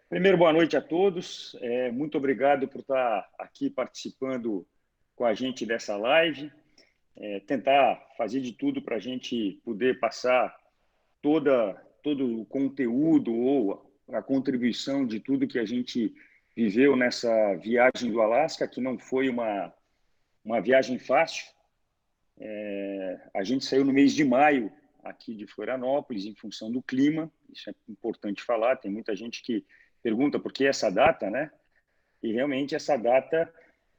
Primeiro, boa noite a todos. Muito obrigado por estar aqui participando com a gente dessa live. Tentar fazer de tudo para a gente poder passar todo o conteúdo ou a contribuição de tudo que a gente viveu nessa viagem do Alasca, que não foi uma viagem fácil. A gente saiu no mês de maio aqui de Florianópolis em função do clima. Isso é importante falar. Tem muita gente que pergunta por que essa data, né? E realmente essa data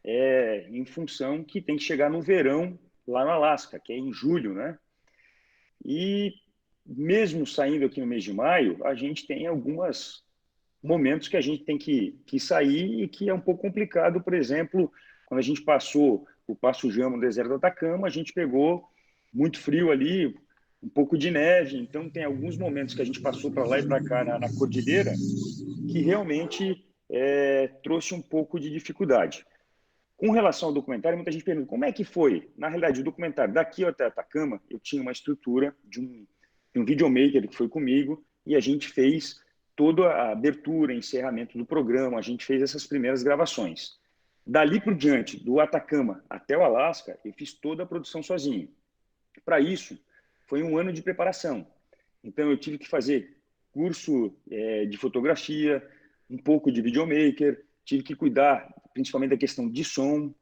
é em função que tem que chegar no verão lá no Alasca, que é em julho, né? E mesmo saindo aqui no mês de maio, a gente tem alguns momentos que a gente tem que sair e que é um pouco complicado. Por exemplo, quando a gente passou o Passo Jama no deserto do Atacama, a gente pegou muito frio ali, um pouco de neve. Então, tem alguns momentos que a gente passou para lá e para cá na cordilheira que realmente trouxe um pouco de dificuldade. Com relação ao documentário, muita gente pergunta como é que foi. Na realidade, o documentário daqui até Atacama, eu tinha uma estrutura de um videomaker que foi comigo e a gente fez toda a abertura, encerramento do programa, a gente fez essas primeiras gravações. Dali por diante, do Atacama até o Alasca, eu fiz toda a produção sozinho. Para isso, foi um ano de preparação. Então, eu tive que fazer curso de fotografia, um pouco de videomaker, tive que cuidar principalmente da questão de som,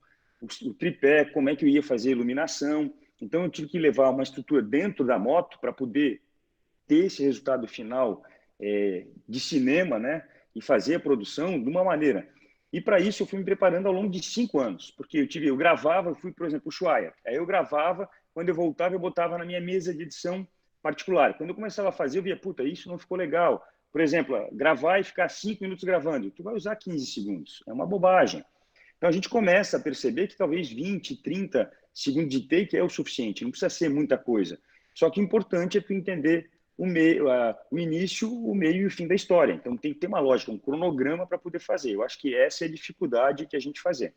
o tripé, como é que eu ia fazer a iluminação. Então, eu tive que levar uma estrutura dentro da moto para poder ter esse resultado final de cinema, né? E fazer a produção de uma maneira. E para isso eu fui me preparando ao longo de 5 anos, porque eu gravava, eu fui, por exemplo, o Ushuaia. Aí eu gravava, quando eu voltava, eu botava na minha mesa de edição particular. Quando eu começava a fazer, eu via, puta, isso não ficou legal. Por exemplo, gravar e ficar 5 minutos gravando. Tu vai usar 15 segundos. É uma bobagem. Então, a gente começa a perceber que talvez 20, 30 segundos de take é o suficiente. Não precisa ser muita coisa. Só que o importante é tu entender o início, o meio e o fim da história. Então, tem que ter uma lógica, um cronograma para poder fazer. Eu acho que essa é a dificuldade que a gente fazer.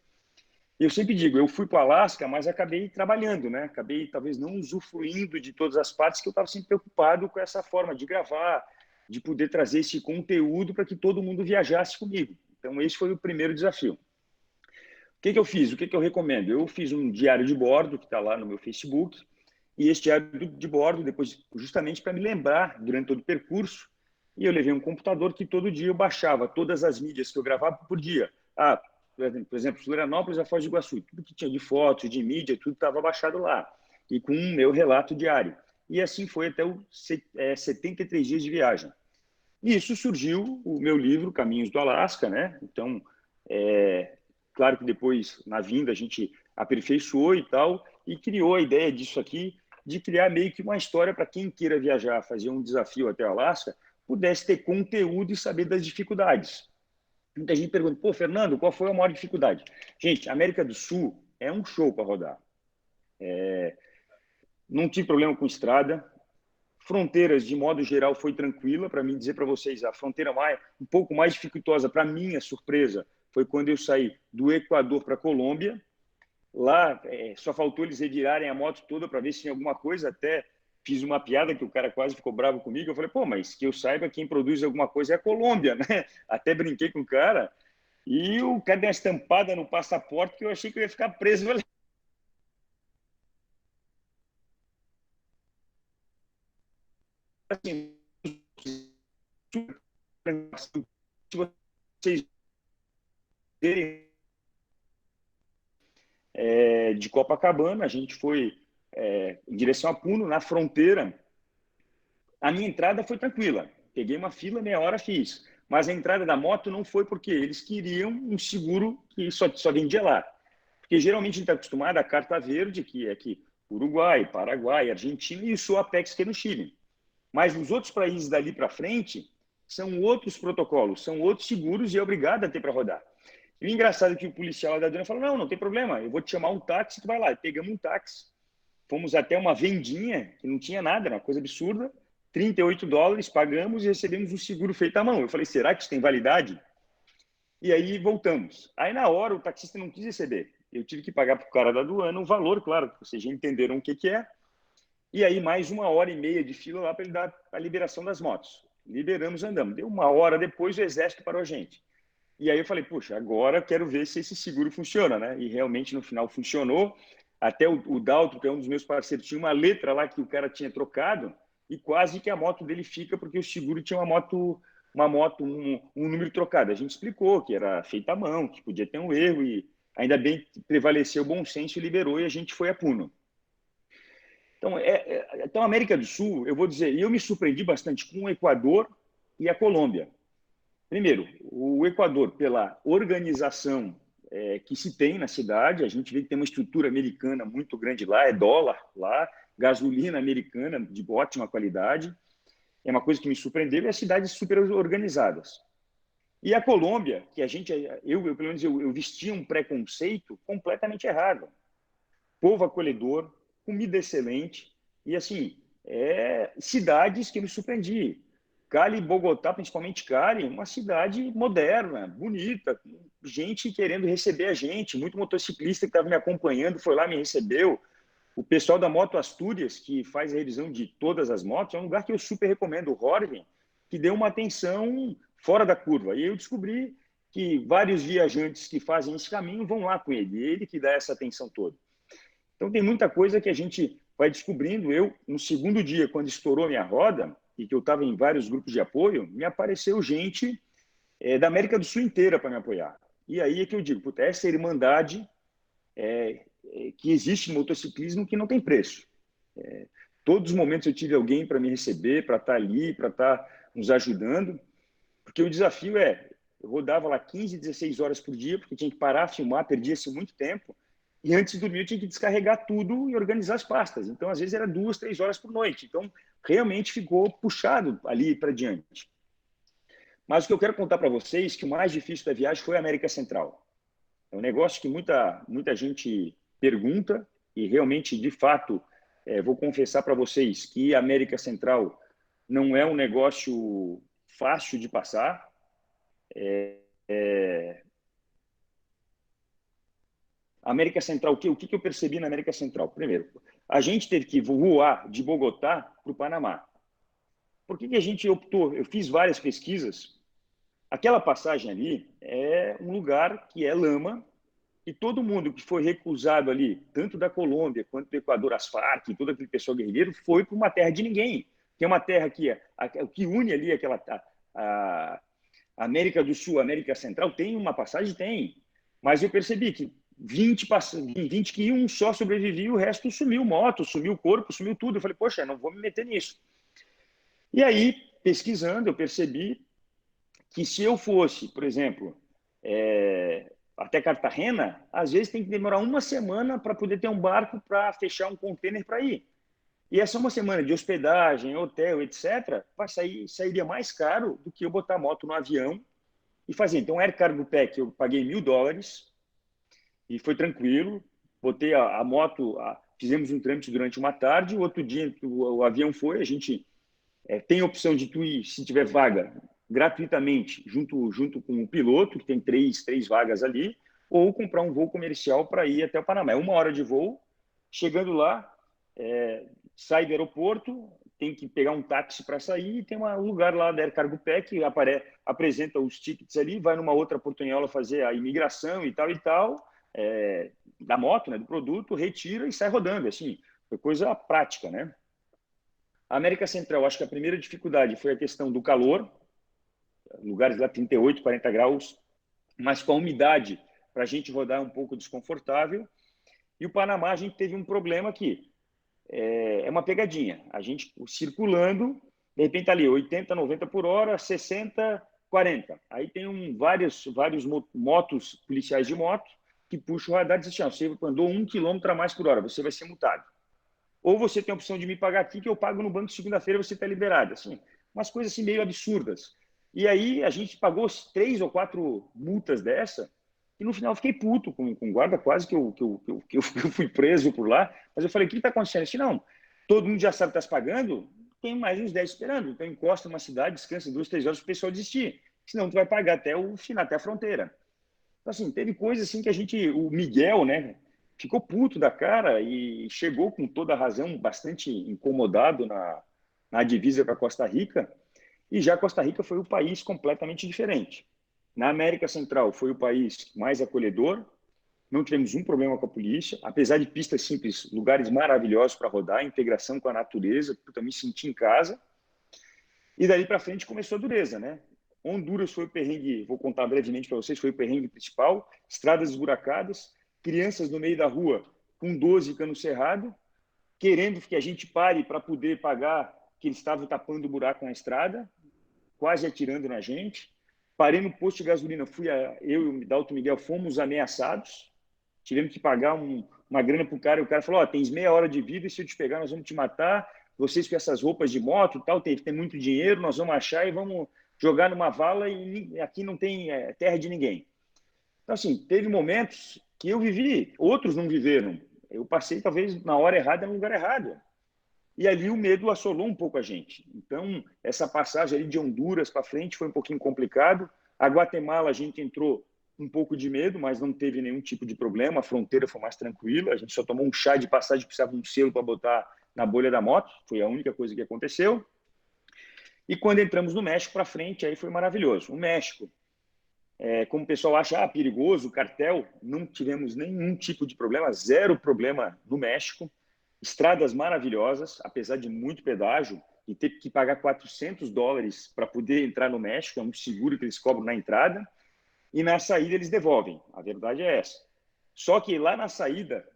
Eu sempre digo, eu fui para o Alasca, mas acabei trabalhando, né? Acabei talvez não usufruindo de todas as partes, que eu estava sempre preocupado com essa forma de gravar, de poder trazer esse conteúdo para que todo mundo viajasse comigo. Então, esse foi o primeiro desafio. O que eu fiz? O que eu recomendo? Eu fiz um diário de bordo, que está lá no meu Facebook, e esse diário de bordo, depois, justamente para me lembrar durante todo o percurso, e eu levei um computador que todo dia eu baixava todas as mídias que eu gravava por dia. Por exemplo, Florianópolis, a Foz do Iguaçu, tudo que tinha de fotos, de mídia, tudo estava baixado lá, e com o meu relato diário. E assim foi até os 73 dias de viagem. E isso surgiu o meu livro, Caminhos do Alasca, né? Então, claro que depois, na vinda, a gente aperfeiçoou e tal, e criou a ideia disso aqui, de criar meio que uma história para quem queira viajar, fazer um desafio até o Alasca, pudesse ter conteúdo e saber das dificuldades. Muita gente pergunta, pô, Fernando, qual foi a maior dificuldade? Gente, a América do Sul é um show para rodar. Não tive problema com estrada. Fronteiras, de modo geral, foi tranquila. Para mim dizer para vocês, a fronteira um pouco mais dificultosa, para minha surpresa, foi quando eu saí do Equador para a Colômbia. Lá, só faltou eles revirarem a moto toda para ver se tinha alguma coisa. Até fiz uma piada que o cara quase ficou bravo comigo. Eu falei, pô, mas que eu saiba, quem produz alguma coisa é a Colômbia, né? Até brinquei com o cara. E o cara deu uma estampada no passaporte que eu achei que eu ia ficar preso. Eu falei, assim, se vocês verem, de Copacabana, a gente foi em direção a Puno, na fronteira. A minha entrada foi tranquila. Peguei uma fila, meia hora fiz. Mas a entrada da moto não foi porque eles queriam um seguro que só vendia lá. Porque geralmente a gente está acostumado à carta verde, que é aqui Uruguai, Paraguai, Argentina, e o Suapex, que é no Chile. Mas nos outros países dali para frente, são outros protocolos, são outros seguros e é obrigado a ter para rodar. E o engraçado é que o policial da aduana falou, não tem problema, eu vou te chamar um táxi, tu vai lá. E pegamos um táxi, fomos até uma vendinha, que não tinha nada, era uma coisa absurda, $38, pagamos e recebemos um seguro feito à mão. Eu falei, será que isso tem validade? E aí voltamos. Aí na hora o taxista não quis receber. Eu tive que pagar para o cara da aduana um valor, claro, vocês já entenderam o que é. E aí mais 1h30 de fila lá para ele dar a liberação das motos. Liberamos, andamos. Deu 1 hora depois, o exército parou a gente. E aí eu falei, puxa, agora quero ver se esse seguro funciona, né? E realmente no final funcionou. Até o Daltro, que é um dos meus parceiros, tinha uma letra lá que o cara tinha trocado e quase que a moto dele fica porque o seguro tinha um número trocado. A gente explicou que era feita à mão, que podia ter um erro e ainda bem que prevaleceu o bom senso e liberou e a gente foi a Puno. Então, a América do Sul, eu vou dizer, eu me surpreendi bastante com o Equador e a Colômbia. Primeiro, o Equador, pela organização que se tem na cidade, a gente vê que tem uma estrutura americana muito grande lá, é dólar lá, gasolina americana de ótima qualidade, é uma coisa que me surpreendeu, e as cidades super organizadas. E a Colômbia, que pelo menos eu vestia um preconceito completamente errado. Povo acolhedor, comida excelente, e assim, cidades que me surpreendi. Cali, Bogotá, principalmente Cali, uma cidade moderna, bonita, com gente querendo receber a gente, muito motociclista que estava me acompanhando, foi lá, me recebeu. O pessoal da Moto Astúrias, que faz a revisão de todas as motos, é um lugar que eu super recomendo, o Jorge, que deu uma atenção fora da curva. E eu descobri que vários viajantes que fazem esse caminho vão lá com ele, ele que dá essa atenção toda. Então, tem muita coisa que a gente vai descobrindo. Eu, no segundo dia, quando estourou minha roda, e que eu estava em vários grupos de apoio, me apareceu gente da América do Sul inteira para me apoiar. E aí é que eu digo, puta, essa irmandade que existe no motociclismo que não tem preço. Todos os momentos eu tive alguém para me receber, para estar ali, para estar nos ajudando, porque o desafio eu rodava lá 15, 16 horas por dia, porque tinha que parar, filmar, perdia-se muito tempo, e antes de dormir eu tinha que descarregar tudo e organizar as pastas. Então, às vezes, era 2, 3 horas por noite. Então, realmente ficou puxado ali para diante. Mas o que eu quero contar para vocês, que o mais difícil da viagem foi a América Central. É um negócio que muita gente pergunta, e realmente, de fato, vou confessar para vocês que a América Central não é um negócio fácil de passar. América Central, o que eu percebi na América Central? Primeiro, a gente teve que voar de Bogotá para o Panamá. Por que a gente optou? Eu fiz várias pesquisas. Aquela passagem ali é um lugar que é lama, e todo mundo que foi recusado ali, tanto da Colômbia quanto do Equador, as Farc, todo aquele pessoal guerrilheiro, foi para uma terra de ninguém, que é uma terra que o que une ali a América do Sul, a América Central, tem uma passagem? Tem. Mas eu percebi que 20 que iam, só sobrevivia, o resto sumiu moto, sumiu corpo, sumiu tudo. Eu falei, poxa, não vou me meter nisso. E aí, pesquisando, eu percebi que se eu fosse, por exemplo, até Cartagena, às vezes tem que demorar uma semana para poder ter um barco para fechar um container para ir. E essa uma semana de hospedagem, hotel, etc., sairia mais caro do que eu botar a moto no avião e fazer. Então, Air Cargo Pack, eu paguei $1.000 e foi tranquilo. Botei a moto, fizemos um trâmite durante uma tarde, o outro dia o avião foi, a gente tem a opção de tu ir, se tiver vaga, gratuitamente, junto com o piloto, que tem três vagas ali, ou comprar um voo comercial para ir até o Panamá. É 1 hora de voo, chegando lá, sai do aeroporto, tem que pegar um táxi para sair, e tem um lugar lá da Air Cargo Pack, que apresenta os tickets ali, vai numa outra portunhola fazer a imigração e tal, da moto, né, do produto, retira e sai rodando, assim, foi coisa prática, né? A América Central, acho que a primeira dificuldade foi a questão do calor, lugares lá 38, 40 graus, mas com a umidade, para a gente rodar um pouco desconfortável. E o Panamá, a gente teve um problema aqui, é uma pegadinha. A gente circulando, de repente tá ali 80, 90 por hora, 60, 40. Aí tem vários motos, policiais de moto, que puxam o radar e dizem assim, você andou 1 quilômetro a mais por hora, você vai ser multado. ou você tem a opção de me pagar aqui, que eu pago no banco segunda-feira, você está liberado. Assim, umas coisas assim meio absurdas. E aí a gente pagou 3 ou 4 multas dessa, e no final eu fiquei puto com o guarda, quase que eu fui preso por lá. Mas eu falei, o que está acontecendo? Eu disse, não, todo mundo já sabe que está pagando, tem mais uns 10 esperando. Então encosta numa cidade, descansa 2, 3 horas para o pessoal desistir. Senão tu vai pagar até o final, até a fronteira. Então, assim, teve coisas assim que a gente, o Miguel, né, ficou puto da cara e chegou com toda a razão, bastante incomodado na divisa com a Costa Rica. E já Costa Rica foi um país completamente diferente. Na América Central foi o país mais acolhedor, não tivemos um problema com a polícia, apesar de pistas simples, lugares maravilhosos para rodar, integração com a natureza, eu também senti em casa. E daí para frente começou a dureza, né? Honduras foi o perrengue, vou contar brevemente para vocês, foi o perrengue principal, estradas esburacadas, crianças no meio da rua com 12 cano cerrado, querendo que a gente pare para poder pagar, que eles estavam tapando o buraco na estrada, quase atirando na gente. Parei no posto de gasolina, eu e o Dalton Miguel fomos ameaçados, tivemos que pagar uma grana para o cara, e o cara falou, tens meia hora de vida e se eu te pegar nós vamos te matar, vocês com essas roupas de moto, tal, tem muito dinheiro, nós vamos achar e vamos jogar numa vala e aqui não tem terra de ninguém. Então, assim, teve momentos que eu vivi, outros não viveram. Eu passei, talvez, na hora errada, no lugar errado. E ali o medo assolou um pouco a gente. Então, essa passagem ali de Honduras para frente foi um pouquinho complicado. A Guatemala, a gente entrou um pouco de medo, mas não teve nenhum tipo de problema. A fronteira foi mais tranquila. A gente só tomou um chá de passagem, precisava de um selo para botar na bolha da moto. Foi a única coisa que aconteceu. E quando entramos no México para frente, aí foi maravilhoso. O México, como o pessoal acha perigoso, cartel, não tivemos nenhum tipo de problema, zero problema no México. Estradas maravilhosas, apesar de muito pedágio, e ter que pagar $400 para poder entrar no México, é um seguro que eles cobram na entrada, e na saída eles devolvem. A verdade é essa. Só que lá na saída,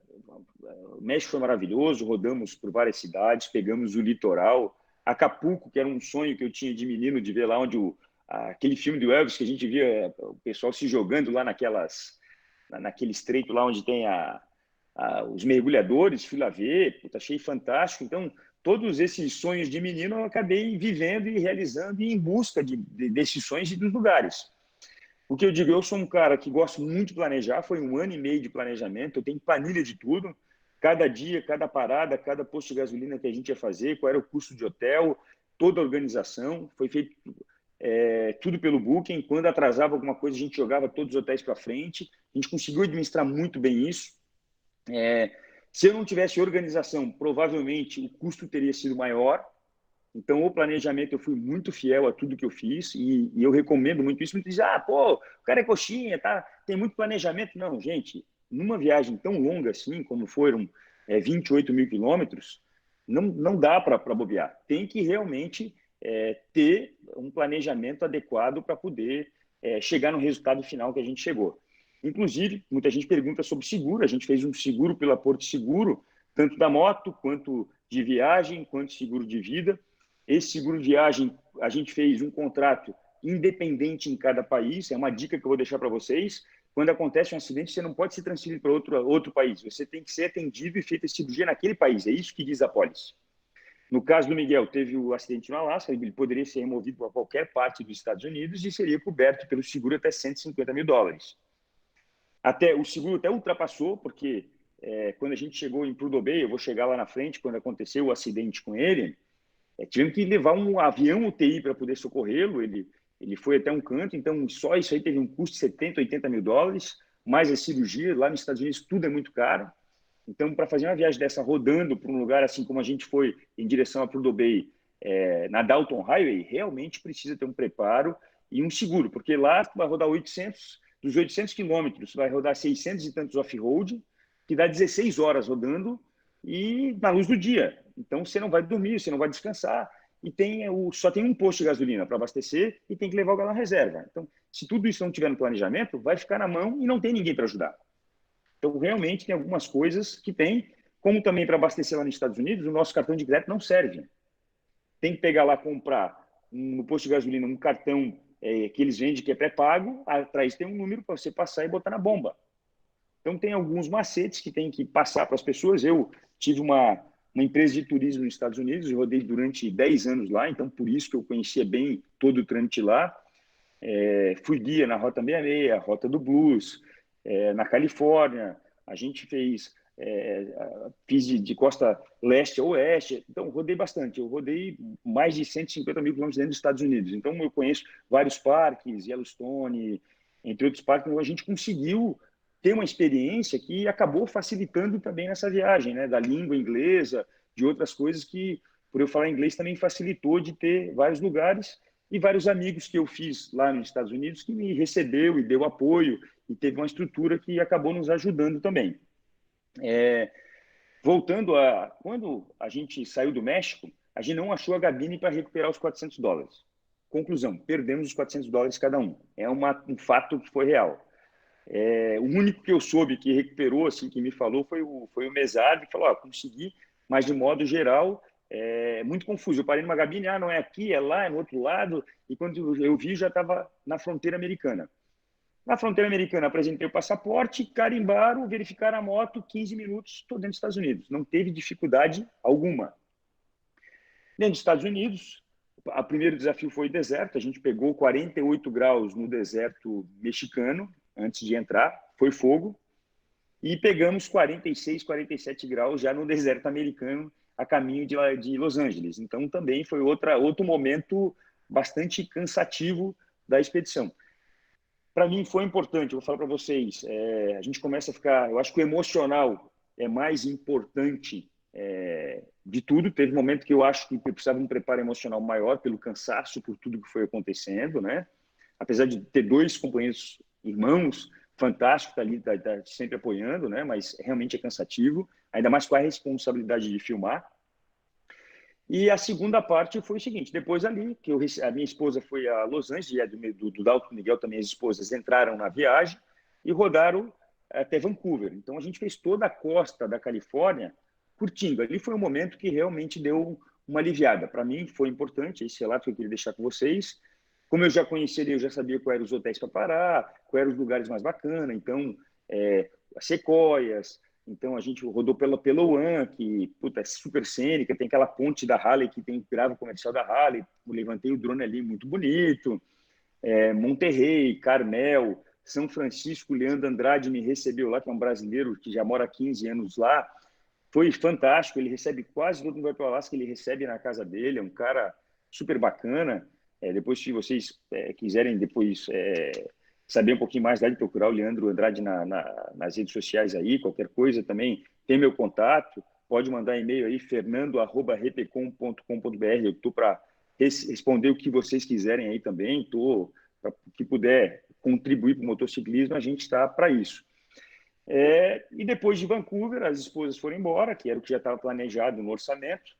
o México foi maravilhoso, rodamos por várias cidades, pegamos o litoral, Acapulco, que era um sonho que eu tinha de menino, de ver lá onde aquele filme do Elvis, que a gente via o pessoal se jogando lá naquele estreito lá onde tem os mergulhadores, fui lá ver, achei fantástico. Então, todos esses sonhos de menino eu acabei vivendo e realizando e em busca desses sonhos e dos lugares. O que eu digo, eu sou um cara que gosto muito de planejar, foi 1 ano e meio de planejamento, eu tenho planilha de tudo, cada dia, cada parada, cada posto de gasolina que a gente ia fazer, qual era o custo de hotel, toda a organização, foi feito tudo pelo Booking, quando atrasava alguma coisa a gente jogava todos os hotéis para frente, a gente conseguiu administrar muito bem isso. Se eu não tivesse organização, provavelmente o custo teria sido maior. Então, o planejamento, eu fui muito fiel a tudo que eu fiz e eu recomendo muito isso. Muitos dizem, pô, o cara é coxinha, tá? Tem muito planejamento. Não, gente, numa viagem tão longa assim, como foram 28 mil quilômetros, não dá para bobear. Tem que realmente ter um planejamento adequado para poder chegar no resultado final que a gente chegou. Inclusive, muita gente pergunta sobre seguro. A gente fez um seguro pela Porto Seguro, tanto da moto, quanto de viagem, quanto seguro de vida. Esse seguro de viagem, a gente fez um contrato independente em cada país. É uma dica que eu vou deixar para vocês. Quando acontece um acidente, você não pode se transferir para outro país. Você tem que ser atendido e feita a cirurgia naquele país. É isso que diz a pólice. No caso do Miguel, teve o acidente no Alasca, ele poderia ser removido para qualquer parte dos Estados Unidos e seria coberto pelo seguro até $150 mil. O seguro até ultrapassou, porque quando a gente chegou em Prudhoe Bay, eu vou chegar lá na frente, quando aconteceu o acidente com ele, tivemos que levar um avião UTI para poder socorrê-lo, ele foi até um canto, então só isso aí teve um custo de $70, $80 mil, mais a cirurgia, lá nos Estados Unidos tudo é muito caro. Então, para fazer uma viagem dessa rodando para um lugar assim como a gente foi em direção a Prudhoe Bay, na Dalton Highway, realmente precisa ter um preparo e um seguro, porque lá vai rodar 800, dos 800 quilômetros, vai rodar 600 e tantos off-road, que dá 16 horas rodando e na luz do dia. Então, você não vai dormir, você não vai descansar e só tem um posto de gasolina para abastecer e tem que levar o galão reserva. Então, se tudo isso não tiver no planejamento, vai ficar na mão e não tem ninguém para ajudar. Então, realmente, tem algumas coisas que tem, como também para abastecer lá nos Estados Unidos, o nosso cartão de crédito não serve. Tem que pegar lá, comprar no posto de gasolina um cartão que eles vendem que é pré-pago, atrás tem um número para você passar e botar na bomba. Então, tem alguns macetes que tem que passar para as pessoas. Eu tive uma uma empresa de turismo nos Estados Unidos, eu rodei durante 10 anos lá, então por isso que eu conhecia bem todo o trâmite lá. Fui guia na Rota 66, Rota do Blues, na Califórnia, a gente fiz de costa leste a oeste, então rodei bastante. Eu rodei mais de 150 mil quilômetros dentro dos Estados Unidos, então eu conheço vários parques, Yellowstone, entre outros parques, então a gente conseguiu ter uma experiência que acabou facilitando também nessa viagem, né? Da língua inglesa, de outras coisas que, por eu falar inglês, também facilitou de ter vários lugares e vários amigos que eu fiz lá nos Estados Unidos que me recebeu e deu apoio e teve uma estrutura que acabou nos ajudando também. Voltando a... Quando a gente saiu do México, a gente não achou a Gabine para recuperar os $400. Conclusão, perdemos os $400 cada um. É um fato que foi real. O único que eu soube que recuperou, assim, que me falou, foi o mesário, que falou, consegui, mas de modo geral, muito confuso. Eu parei numa Gabine, não é aqui, é lá, é no outro lado, e quando eu vi, já estava na fronteira americana. Na fronteira americana, apresentei o passaporte, carimbaram, verificaram a moto, 15 minutos, estou dentro dos Estados Unidos. Não teve dificuldade alguma. Dentro dos Estados Unidos, o primeiro desafio foi o deserto. A gente pegou 48 graus no deserto mexicano antes de entrar, foi fogo. E pegamos 46, 47 graus já no deserto americano, a caminho de Los Angeles. Então, também foi outro momento bastante cansativo da expedição. Para mim foi importante, eu vou falar para vocês, a gente começa a ficar, eu acho que o emocional é mais importante de tudo. Teve um momento que eu acho que precisava de um preparo emocional maior pelo cansaço, por tudo que foi acontecendo, né? Apesar de ter dois companheiros irmãos fantásticos ali, tá sempre apoiando, né? Mas realmente é cansativo, ainda mais com a responsabilidade de filmar. E a segunda parte foi o seguinte, depois ali, que a minha esposa foi a Los Angeles, e do Dalton Miguel também as esposas entraram na viagem e rodaram até Vancouver. Então a gente fez toda a costa da Califórnia curtindo. Ali foi um momento que realmente deu uma aliviada. Para mim foi importante, esse relato que eu queria deixar com vocês. Como eu já conhecia, eu já sabia quais eram os hotéis para parar, quais eram os lugares mais bacanas. Então, as Sequoias. Então, a gente rodou pela One, que é super cênica, tem aquela ponte da Harley que tem grava comercial da Harley. Eu levantei o drone ali, muito bonito. Monterrey, Carmel, São Francisco, Leandro Andrade me recebeu lá, que é um brasileiro que já mora há 15 anos lá. Foi fantástico, ele recebe quase todo mundo que vai para o Alasca, ele recebe na casa dele, é um cara super bacana. Depois, se vocês quiserem depois saber um pouquinho mais, dá de procurar o Leandro Andrade nas redes sociais aí, qualquer coisa também, tem meu contato, pode mandar e-mail aí, fernando@repecom.com.br, eu estou para responder o que vocês quiserem aí também, estou para o que puder contribuir para o motociclismo, a gente está para isso. E depois de Vancouver, as esposas foram embora, que era o que já estava planejado no orçamento,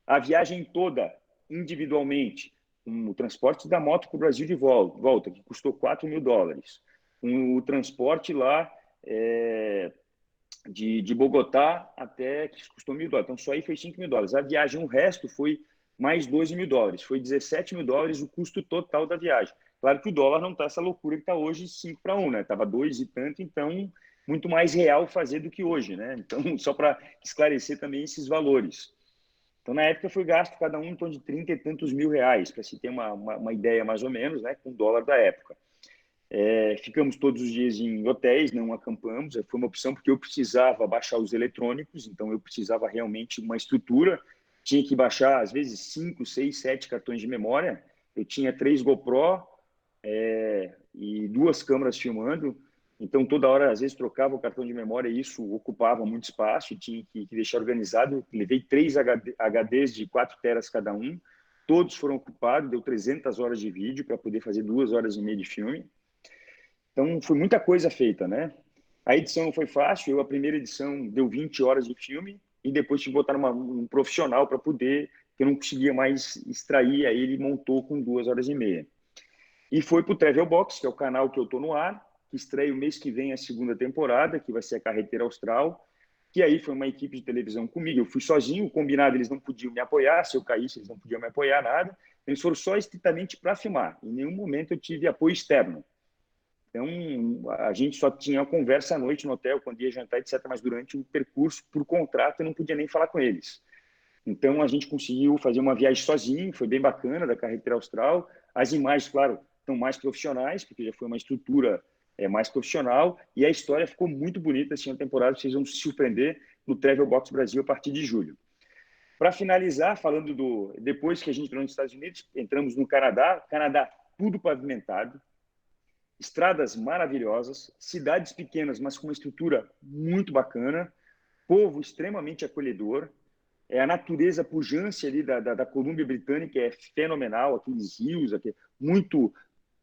a viagem toda, individualmente, o transporte da moto para o Brasil de volta, que custou $4 mil. O transporte lá de Bogotá até, que custou $1.000. Então, só aí foi $5 mil. A viagem, o resto, foi mais $12 mil. Foi $17 mil o custo total da viagem. Claro que o dólar não está essa loucura que está hoje 5 para 1, né? Estava 2 e tanto, então muito mais real fazer do que hoje, né? Então, só para esclarecer também esses valores. Então, na época, foi gasto cada um em torno de 30 e tantos mil reais, para se ter uma ideia mais ou menos, né, com o dólar da época. Ficamos todos os dias em hotéis, não acampamos. Foi uma opção porque eu precisava baixar os eletrônicos, então eu precisava realmente uma estrutura. Tinha que baixar, às vezes, 5, 6, 7 cartões de memória. Eu tinha 3 GoPro e 2 câmeras filmando. Então, toda hora, às vezes, trocava o cartão de memória e isso ocupava muito espaço e tinha que deixar organizado. Levei 3 HDs de 4 teras cada um. Todos foram ocupados, deu 300 horas de vídeo para poder fazer 2 horas e meia de filme. Então, foi muita coisa feita, né? A edição não foi fácil. A primeira edição deu 20 horas de filme e depois tive que botar um profissional para poder, que eu não conseguia mais extrair. Aí ele montou com 2 horas e meia. E foi para o Travel Box, que é o canal que eu estou no ar, que estreia o mês que vem a segunda temporada, que vai ser a Carreteira Austral, que aí foi uma equipe de televisão comigo. Eu fui sozinho, combinado, eles não podiam me apoiar, se eu caísse, eles não podiam me apoiar, nada. Eles foram só estritamente para filmar. Em nenhum momento eu tive apoio externo. Então, a gente só tinha uma conversa à noite no hotel, quando ia jantar, etc. Mas durante o percurso, por contrato, eu não podia nem falar com eles. Então, a gente conseguiu fazer uma viagem sozinho, foi bem bacana, da carretera austral. As imagens, claro, estão mais profissionais, porque já foi uma estrutura mais profissional, e a história ficou muito bonita, assim, a temporada, vocês vão se surpreender no Travel Box Brasil a partir de julho. Para finalizar, falando depois que a gente entrou nos Estados Unidos, entramos no Canadá, tudo pavimentado, estradas maravilhosas, cidades pequenas, mas com uma estrutura muito bacana, povo extremamente acolhedor, a natureza pujante ali da Colômbia Britânica é fenomenal, aqueles rios, muito.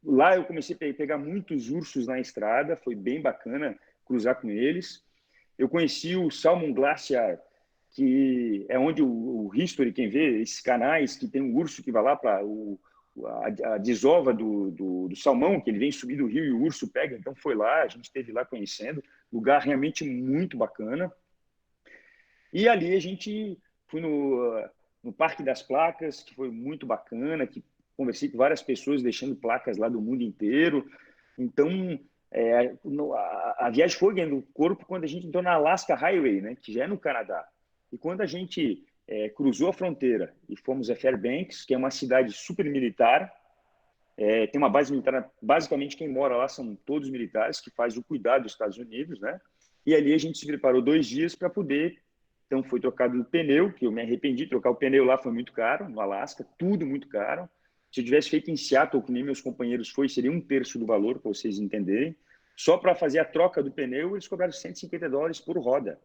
Lá eu comecei a pegar muitos ursos na estrada, foi bem bacana cruzar com eles. Eu conheci o Salmon Glacier, que é onde o History, quem vê esses canais, que tem um urso que vai lá para a desova do salmão, que ele vem subir do rio e o urso pega, então foi lá, a gente esteve lá conhecendo, lugar realmente muito bacana. E ali a gente fui no Parque das Placas, que foi muito bacana, que conversei com várias pessoas deixando placas lá do mundo inteiro. Então, a viagem foi ganhando corpo quando a gente entrou na Alaska Highway, né, que já é no Canadá. E quando a gente cruzou a fronteira e fomos a Fairbanks, que é uma cidade super militar, tem uma base militar, basicamente quem mora lá são todos militares, que faz o cuidado dos Estados Unidos, né? E ali a gente se preparou 2 dias para poder. Então foi trocado o pneu, que eu me arrependi, trocar o pneu lá foi muito caro, no Alasca, tudo muito caro. Se eu tivesse feito em Seattle, que nem meus companheiros foi, seria 1/3 do valor, para vocês entenderem. Só para fazer a troca do pneu, eles cobraram $150 por roda.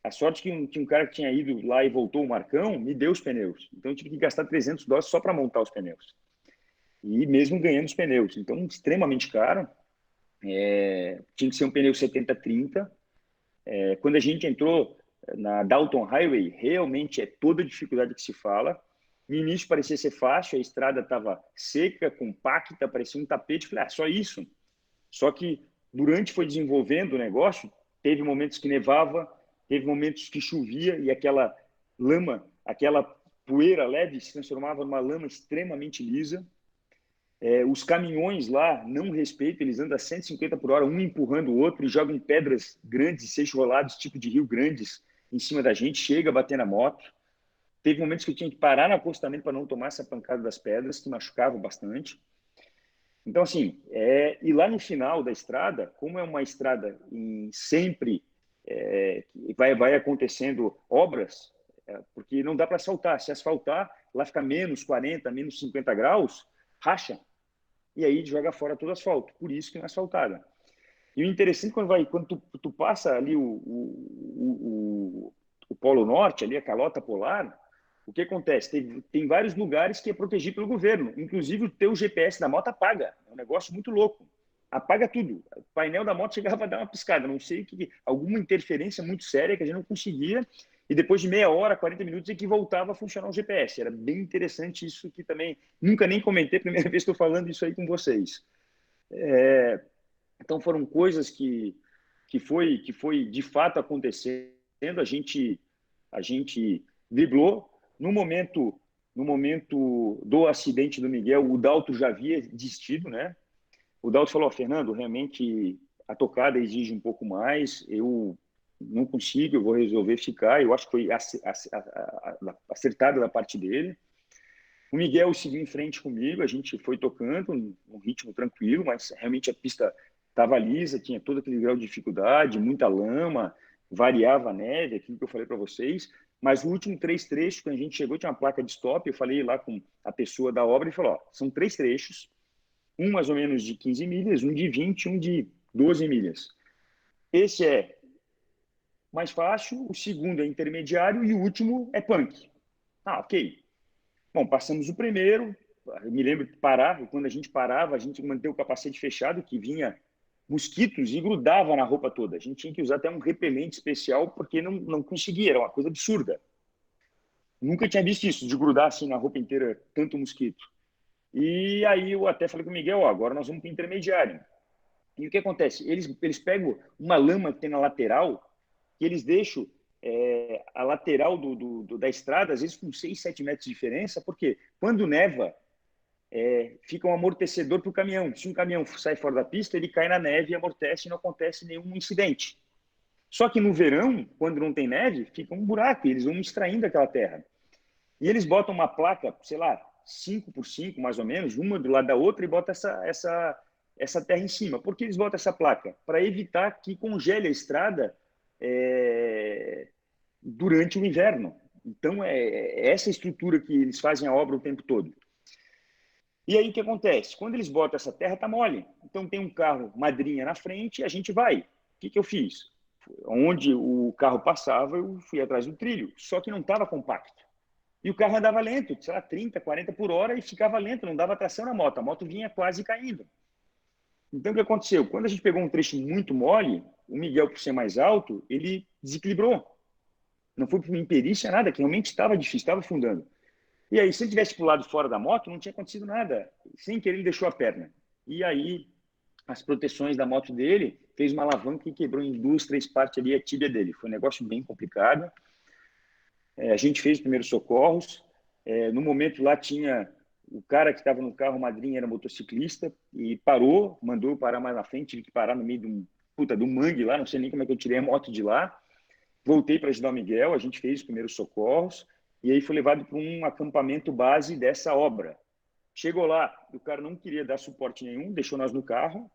A sorte que um cara que tinha ido lá e voltou, o Marcão, me deu os pneus. Então eu tive que gastar $300 só para montar os pneus. E mesmo ganhando os pneus. Então, extremamente caro. Tinha que ser um pneu 70/30. Quando a gente entrou na Dalton Highway, realmente é toda a dificuldade que se fala. No início parecia ser fácil, a estrada estava seca, compacta, parecia um tapete. Falei, só isso. Só que durante foi desenvolvendo o negócio, teve momentos que nevava, teve momentos que chovia e aquela lama, aquela poeira leve se transformava numa lama extremamente lisa. Os caminhões lá não respeitam, eles andam a 150 por hora, um empurrando o outro e jogam pedras grandes, seixos rolados, tipo de rio grandes, em cima da gente, chega a bater na moto. Teve momentos que eu tinha que parar no acostamento para não tomar essa pancada das pedras, que machucava bastante. Então, assim, e lá no final da estrada, como é uma estrada sempre vai acontecendo obras, porque não dá para asfaltar. Se asfaltar, lá fica menos 40, menos 50 graus, racha. E aí joga fora todo o asfalto. Por isso que não é asfaltada. E o interessante quando tu passa ali o Polo Norte, ali a calota polar, o que acontece? Tem vários lugares que é protegido pelo governo. Inclusive o teu GPS da moto apaga. É um negócio muito louco. Apaga tudo. O painel da moto chegava a dar uma piscada. Não sei alguma interferência muito séria que a gente não conseguia. E depois de meia hora, 40 minutos, é que voltava a funcionar o GPS. Era bem interessante isso que também nunca nem comentei. Primeira vez que estou falando isso aí com vocês. Então foram coisas que foi de fato acontecendo. A gente driblou. No momento do acidente do Miguel, o Dalto já havia desistido, né? O Dalto falou: Fernando, realmente a tocada exige um pouco mais, eu não consigo, eu vou resolver ficar. Eu acho que foi acertado da parte dele. O Miguel seguiu em frente comigo, a gente foi tocando um ritmo tranquilo, mas realmente a pista estava lisa, tinha todo aquele grau de dificuldade, muita lama, variava a neve, aquilo que eu falei para vocês. Mas no último 3 trechos, quando a gente chegou, tinha uma placa de stop, eu falei lá com a pessoa da obra e falou: são 3 trechos, um mais ou menos de 15 milhas, um de 20, um de 12 milhas. Esse é mais fácil, o segundo é intermediário e o último é punk. Ok. Bom, passamos o primeiro, eu me lembro de parar, e quando a gente parava, a gente manteve o capacete fechado, que vinha mosquitos e grudava na roupa toda. A gente tinha que usar até um repelente especial, porque não conseguia, era uma coisa absurda. Nunca tinha visto isso, de grudar assim na roupa inteira, tanto mosquito. E aí eu até falei com o Miguel: agora nós vamos para o intermediário. E o que acontece? Eles pegam uma lama que tem na lateral, que eles deixam a lateral da estrada, às vezes com 6, 7 metros de diferença, porque quando neva, fica um amortecedor para o caminhão. Se um caminhão sai fora da pista, ele cai na neve e amortece e não acontece nenhum incidente. Só que no verão, quando não tem neve, fica um buraco e eles vão extraindo aquela terra. E eles botam uma placa, sei lá, 5 por 5 mais ou menos, uma do lado da outra e botam essa terra em cima. Por que eles botam essa placa? Para evitar que congele a estrada durante o inverno. Então, é essa estrutura que eles fazem a obra o tempo todo. E aí o que acontece? Quando eles botam essa terra, está mole. Então tem um carro madrinha na frente e a gente vai. O que eu fiz? Onde o carro passava, eu fui atrás do trilho. Só que não estava compacto. E o carro andava lento, sei lá, 30, 40 por hora e ficava lento, não dava tração na moto. A moto vinha quase caindo. Então o que aconteceu? Quando a gente pegou um trecho muito mole, o Miguel, por ser mais alto, ele desequilibrou. Não foi por imperícia, nada, que realmente estava difícil, estava afundando. E aí, se ele tivesse pulado fora da moto, não tinha acontecido nada. Sem querer, ele deixou a perna. E aí, as proteções da moto dele fez uma alavanca e quebrou em 2, 3 partes ali a tíbia dele. Foi um negócio bem complicado. A gente fez os primeiros socorros. No momento lá tinha o cara que estava no carro, madrinha, era motociclista, e parou, mandou eu parar mais na frente, tive que parar no meio de um mangue lá, não sei nem como é que eu tirei a moto de lá. Voltei para ajudar o Miguel, a gente fez os primeiros socorros, e aí foi levado para um acampamento base dessa obra. Chegou lá, o cara não queria dar suporte nenhum, deixou nós no carro.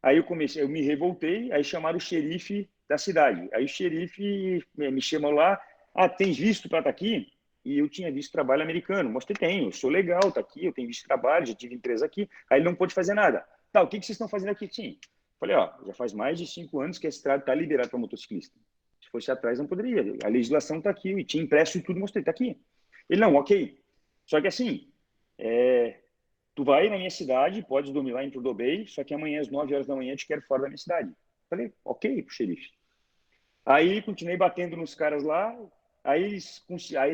Aí eu me revoltei, aí chamaram o xerife da cidade. Aí o xerife me chamou lá, tem visto para estar aqui? E eu tinha visto trabalho americano. Mostrei, tenho, eu sou legal, tá aqui, eu tenho visto trabalho, já tive empresa aqui. Aí ele não pôde fazer nada. Tá, o que vocês estão fazendo aqui? Sim. Falei, já faz mais de 5 anos que a estrada está liberada para motociclista. Se fosse atrás, não poderia. A legislação está aqui, e tinha impresso e tudo, mostrei, está aqui. Ele, não, ok. Só que assim, tu vai na minha cidade, pode dormir lá em Turtle Bay, só que amanhã às 9 horas da manhã eu te quero fora da minha cidade. Falei, ok, pro xerife. Aí continuei batendo nos caras lá, aí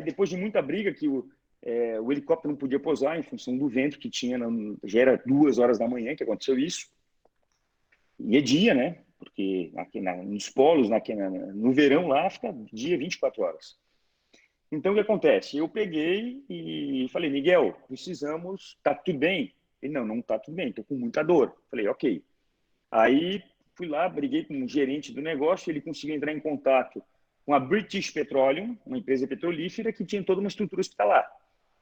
depois de muita briga, que o helicóptero não podia pousar em função do vento que tinha, já era 2 horas da manhã que aconteceu isso. E é dia, né? Porque aqui nos polos, no verão lá, fica dia 24 horas. Então, o que acontece? Eu peguei e falei, Miguel, precisamos, tá tudo bem? Ele, não tá tudo bem, tô com muita dor. Falei, ok. Aí fui lá, briguei com o gerente do negócio, ele conseguiu entrar em contato com a British Petroleum, uma empresa petrolífera que tinha toda uma estrutura hospitalar.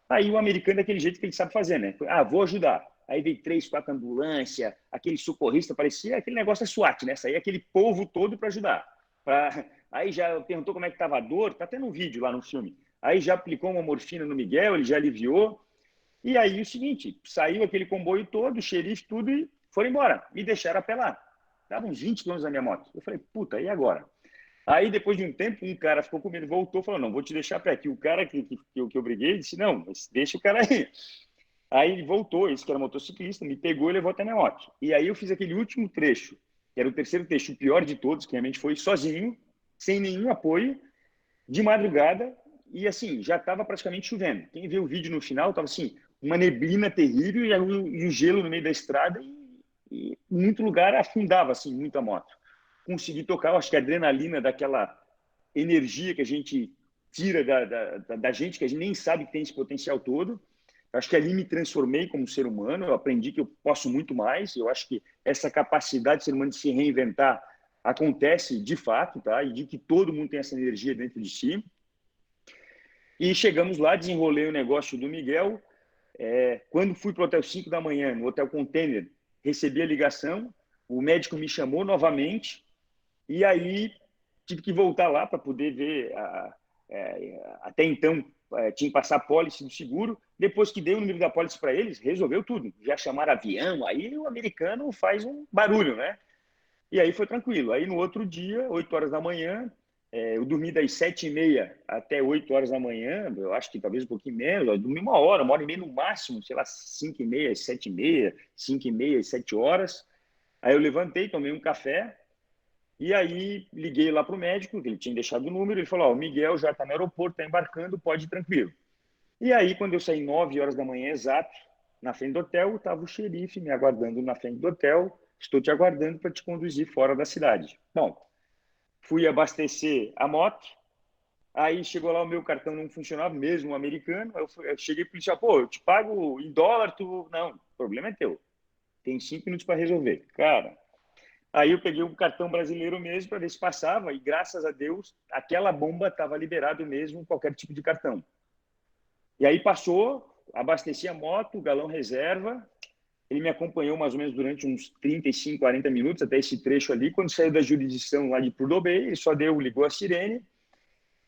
Aí o americano é daquele jeito que ele sabe fazer, né? Vou ajudar. Aí veio 3, 4 ambulâncias, aquele socorrista, parecia aquele negócio da SWAT, né? Saía aquele povo todo para ajudar. Aí já perguntou como é que estava a dor, tá tendo um vídeo lá no filme. Aí já aplicou uma morfina no Miguel, ele já aliviou. E aí o seguinte, saiu aquele comboio todo, o xerife, tudo, e foram embora. Me deixaram apelar. Dava uns 20 km na minha moto. Eu falei, puta, e agora? Aí, depois de um tempo, um cara ficou com medo, voltou, falou, não, vou te deixar pé aqui. O cara que eu briguei disse, não, deixa o cara aí. Aí ele voltou, esse que era motociclista, me pegou e levou até a minha moto. E aí eu fiz aquele último trecho, que era o terceiro trecho, o pior de todos, que realmente foi sozinho, sem nenhum apoio, de madrugada, e assim, já estava praticamente chovendo. Quem viu o vídeo no final, estava assim, uma neblina terrível e o gelo no meio da estrada, e muito lugar afundava assim, muito a moto. Consegui tocar, eu acho que a adrenalina daquela energia que a gente tira da gente, que a gente nem sabe que tem esse potencial todo. Eu acho que ali me transformei como ser humano, eu aprendi que eu posso muito mais, eu acho que essa capacidade do ser humano de se reinventar acontece de fato, tá? E de que todo mundo tem essa energia dentro de si. E chegamos lá, desenrolei o negócio do Miguel. Quando fui para o hotel 5 da manhã, no Hotel Container, recebi a ligação, o médico me chamou novamente, e aí tive que voltar lá para poder ver. Até então, tinha que passar a pólice do seguro. Depois que dei o número da pólice para eles, resolveu tudo. Já chamaram avião, aí o americano faz um barulho, né? E aí foi tranquilo. Aí no outro dia, 8 horas da manhã, eu dormi das 7h30 até 8 horas da manhã, eu acho que talvez um pouquinho menos, eu dormi uma hora e meia no máximo, sei lá, 5h30, 7h30, 5h30, 7 horas. Aí eu levantei, tomei um café, e aí liguei lá para o médico, que ele tinha deixado o número, ele falou, o Miguel já está no aeroporto, está embarcando, pode ir tranquilo. E aí, quando eu saí 9 horas da manhã, exato, na frente do hotel, estava o xerife me aguardando na frente do hotel, estou te aguardando para te conduzir fora da cidade. Bom, fui abastecer a moto, aí chegou lá, o meu cartão não funcionava, mesmo o americano, eu cheguei para o policial, eu te pago em dólar, tu... Não, o problema é teu, tem 5 minutos para resolver. Cara, Aí eu peguei um cartão brasileiro mesmo para ver se passava e, graças a Deus, aquela bomba estava liberado mesmo, qualquer tipo de cartão. E aí passou, abasteci a moto, galão reserva, ele me acompanhou mais ou menos durante uns 35, 40 minutos até esse trecho ali. Quando saiu da jurisdição lá de Prudhoe Bay, ele só ligou a sirene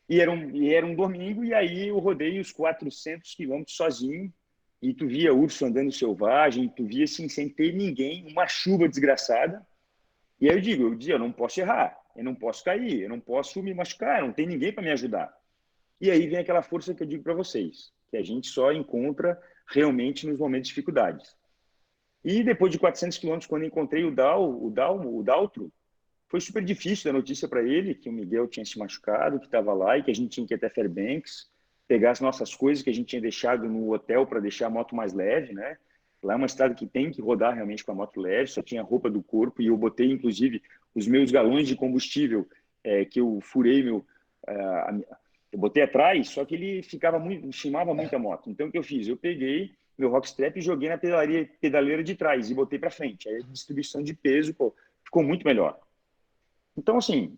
e era um domingo, e aí eu rodei os 400 quilômetros sozinho, e tu via urso andando selvagem, tu via assim, sem ter ninguém, uma chuva desgraçada. E aí eu dizia, eu não posso errar, eu não posso cair, eu não posso me machucar, não tem ninguém para me ajudar. E aí vem aquela força que eu digo para vocês, que a gente só encontra realmente nos momentos de dificuldades. E depois de 400 quilômetros, quando encontrei o Daltro, foi super difícil a notícia para ele, que o Miguel tinha se machucado, que estava lá e que a gente tinha que ir até Fairbanks, pegar as nossas coisas que a gente tinha deixado no hotel para deixar a moto mais leve, né? Lá é uma estrada que tem que rodar realmente com a moto leve, só tinha roupa do corpo e eu botei, inclusive, os meus galões de combustível que eu furei eu botei atrás, só que ele chamava muito a moto. Então, o que eu fiz? Eu peguei meu rockstrap e joguei na pedaleira de trás e botei para frente. Aí a distribuição de peso ficou muito melhor. Então, assim,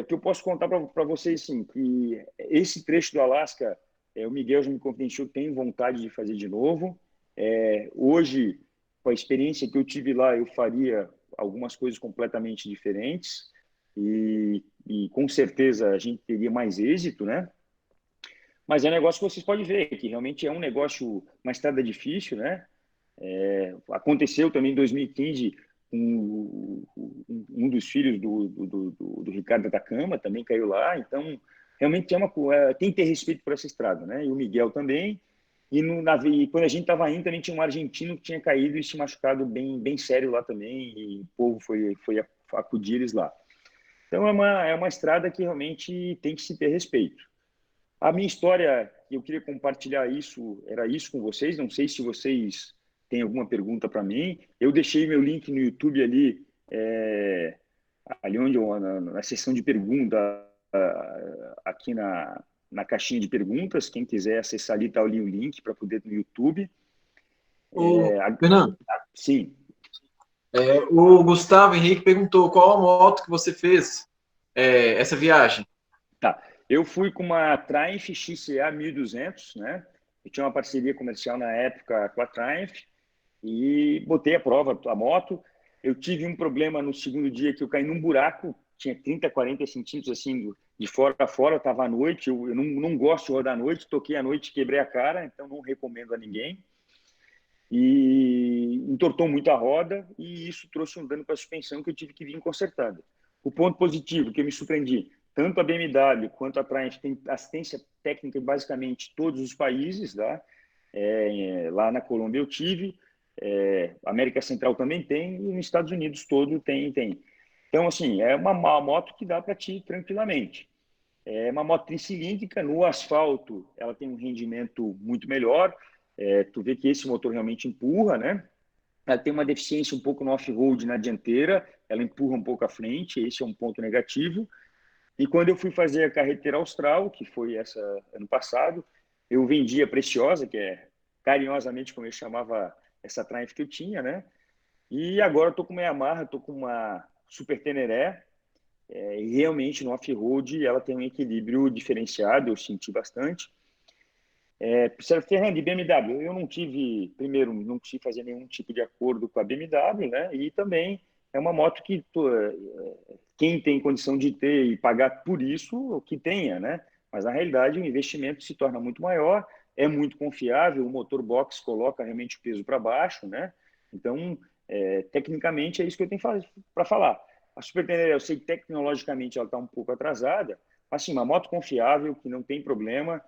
o que eu posso contar para vocês, sim, que esse trecho do Alasca, o Miguel já me convenceu que tem vontade de fazer de novo. Hoje, com a experiência que eu tive lá, eu faria algumas coisas completamente diferentes e com certeza a gente teria mais êxito, né? Mas é um negócio que vocês podem ver, que realmente é um negócio, uma estrada difícil, né? Aconteceu também em 2015 um dos filhos do Ricardo Atacama também caiu lá, então realmente tem que ter respeito por essa estrada, né? E o Miguel também. E quando a gente estava indo, também tinha um argentino que tinha caído e se machucado bem sério lá também, e o povo foi acudir eles lá. Então é uma estrada que realmente tem que se ter respeito. A minha história, eu queria compartilhar era isso com vocês. Não sei se vocês têm alguma pergunta para mim. Eu deixei meu link no YouTube ali, ali onde na seção de pergunta, aqui na caixinha de perguntas. Quem quiser acessar ali, está ali o link para poder no YouTube. Fernando, Sim. O Gustavo Henrique perguntou qual a moto que você fez essa viagem. Tá. Eu fui com uma Triumph XCA 1200, né? Eu tinha uma parceria comercial na época com a Triumph e botei à prova a moto. Eu tive um problema no segundo dia que eu caí num buraco, tinha 30, 40 centímetros assim, de fora a fora, estava à noite. Eu não gosto de rodar à noite, toquei à noite, quebrei a cara, então não recomendo a ninguém. E entortou muito a roda e isso trouxe um dano para a suspensão que eu tive que vir consertada. O ponto positivo que eu me surpreendi, tanto a BMW quanto a Triumph tem assistência técnica em basicamente todos os países, tá? Lá na Colômbia eu tive, América Central também tem, e nos Estados Unidos todo tem. Então, assim, é uma moto que dá para ti tranquilamente. É uma moto tricilíndrica, no asfalto ela tem um rendimento muito melhor, tu vê que esse motor realmente empurra, né? Ela tem uma deficiência um pouco no off-road na dianteira, ela empurra um pouco à frente, esse é um ponto negativo. E quando eu fui fazer a carreteira austral, que foi essa ano passado, eu vendi a Preciosa, que é carinhosamente como eu chamava essa Triumph que eu tinha, né? E agora eu tô com uma Yamaha, tô com uma Super Teneré, e realmente no off-road ela tem um equilíbrio diferenciado, eu senti bastante. Fernando, de BMW, eu não tive, primeiro, não consegui fazer nenhum tipo de acordo com a BMW, né? E também é uma moto que quem tem condição de ter e pagar por isso, que tenha, né? Mas na realidade o investimento se torna muito maior, é muito confiável, o motor box coloca realmente o peso para baixo, né? Então, tecnicamente é isso que eu tenho para falar. A Super Tenere, eu sei que tecnologicamente ela está um pouco atrasada, mas sim, uma moto confiável, que não tem problema.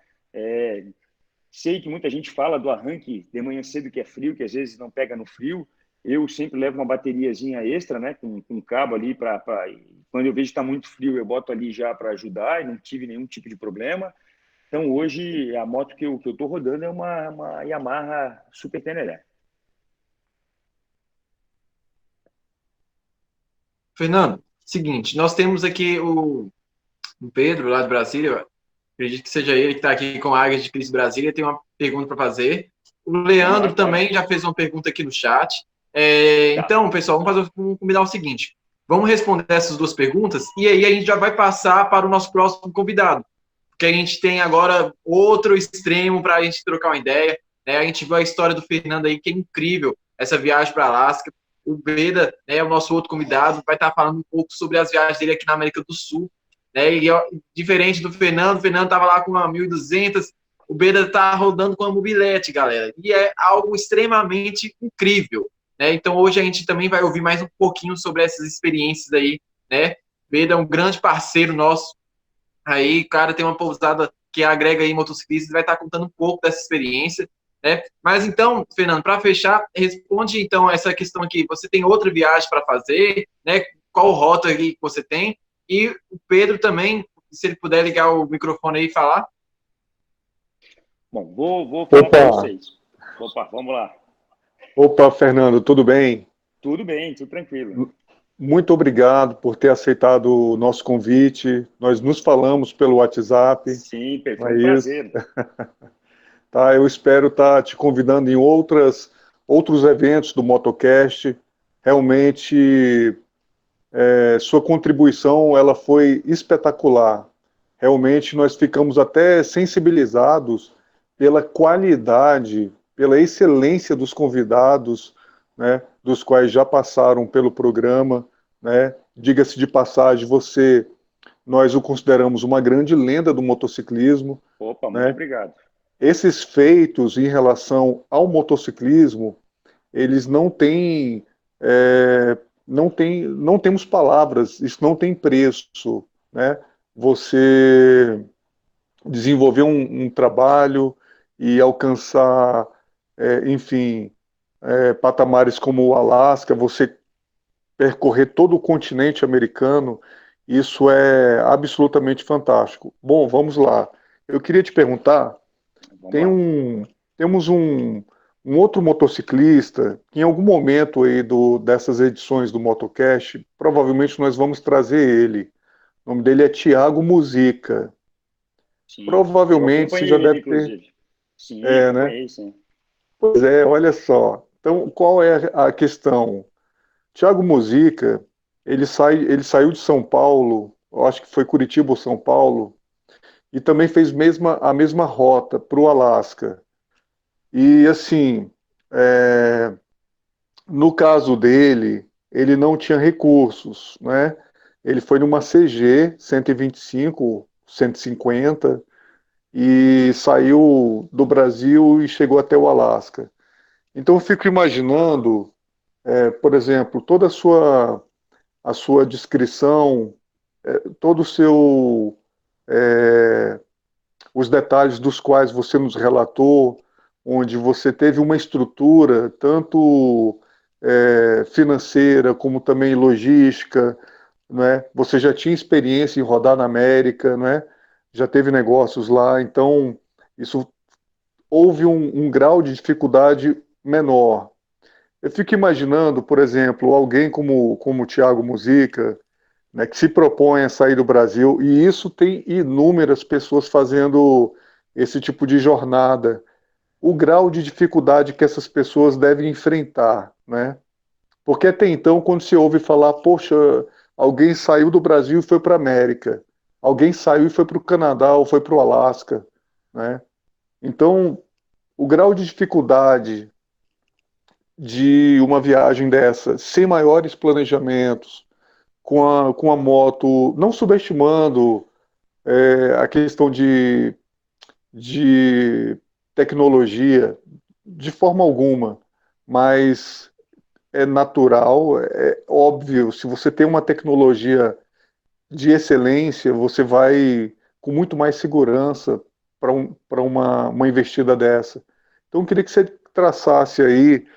Sei que muita gente fala do arranque de manhã cedo que é frio, que às vezes não pega no frio. Eu sempre levo uma bateriazinha extra, né, com um cabo ali quando eu vejo que está muito frio, eu boto ali já para ajudar e não tive nenhum tipo de problema. Então, hoje, a moto que eu estou rodando é uma Yamaha Super Teneré. Fernando, seguinte, nós temos aqui o Pedro, lá de Brasília, acredito que seja ele que está aqui com a Águia de Cristo Brasília, tem uma pergunta para fazer. O Vamos Leandro lá, claro. também já fez uma pergunta aqui no chat. Tá. Então, pessoal, vamos combinar o seguinte. Vamos responder essas duas perguntas e aí a gente já vai passar para o nosso próximo convidado, porque a gente tem agora outro extremo para a gente trocar uma ideia, né? A gente viu a história do Fernando aí, que é incrível, essa viagem para Alasca. O Beda, né, o nosso outro convidado, vai estar falando um pouco sobre as viagens dele aqui na América do Sul, né? E diferente do Fernando, o Fernando estava lá com uma 1.200, o Beda está rodando com uma mobilete, galera. E é algo extremamente incrível, né? Então hoje a gente também vai ouvir mais um pouquinho sobre essas experiências aí, né? Beda é um grande parceiro nosso. Aí, cara, tem uma pousada que agrega aí motociclistas, vai estar contando um pouco dessa experiência, né? Mas então, Fernando, para fechar, responde então essa questão aqui. Você tem outra viagem para fazer, né? Qual rota aí que você tem? E o Pedro também, se ele puder ligar o microfone aí e falar. Bom, vou falar para vocês. Opa, vamos lá. Opa, Fernando, tudo bem? Tudo bem, tudo tranquilo. Muito obrigado por ter aceitado o nosso convite. Nós nos falamos pelo WhatsApp. Sim, foi um prazer. Tá, eu espero estar te convidando em outros eventos do Motocast. Realmente, sua contribuição ela foi espetacular. Realmente, nós ficamos até sensibilizados pela qualidade, pela excelência dos convidados, né, dos quais já passaram pelo programa, né? Diga-se de passagem, nós o consideramos uma grande lenda do motociclismo. Opa, né? muito obrigado. Esses feitos em relação ao motociclismo, eles não temos palavras, isso não tem preço, né? Você desenvolver um trabalho e alcançar, enfim, patamares como o Alasca, você percorrer todo o continente americano, isso é absolutamente fantástico. Bom, vamos lá. Eu queria te perguntar, temos um outro motociclista que em algum momento aí dessas edições do Motocast, provavelmente nós vamos trazer ele. O nome dele é Thiago Musica. Sim, Provavelmente você já deve inclusive. ter. Sim, Né? sim. Pois é, olha só. Então, qual é a questão? Thiago Musica, ele saiu de São Paulo, eu acho que foi Curitiba ou São Paulo, e também fez a mesma rota para o Alasca. E assim, no caso dele, ele não tinha recursos, né? Ele foi numa CG 125, 150 e saiu do Brasil e chegou até o Alasca. Então eu fico imaginando, por exemplo, toda a sua descrição, todo o seu os detalhes dos quais você nos relatou, onde você teve uma estrutura tanto financeira como também logística, né? Você já tinha experiência em rodar na América, né? Já teve negócios lá, então isso houve um grau de dificuldade menor. Eu fico imaginando, por exemplo, alguém como o Thiago Musica, né, que se propõe a sair do Brasil, e isso tem inúmeras pessoas fazendo esse tipo de jornada. O grau de dificuldade que essas pessoas devem enfrentar, né? Porque até então, quando se ouve falar, poxa, alguém saiu do Brasil e foi para a América, alguém saiu e foi para o Canadá ou foi para o Alasca, né? Então, o grau de dificuldade de uma viagem dessa, sem maiores planejamentos, com a moto, não subestimando a questão de tecnologia, de forma alguma, mas é natural, é óbvio, se você tem uma tecnologia de excelência, você vai com muito mais segurança para uma investida dessa. Então, eu queria que você traçasse aí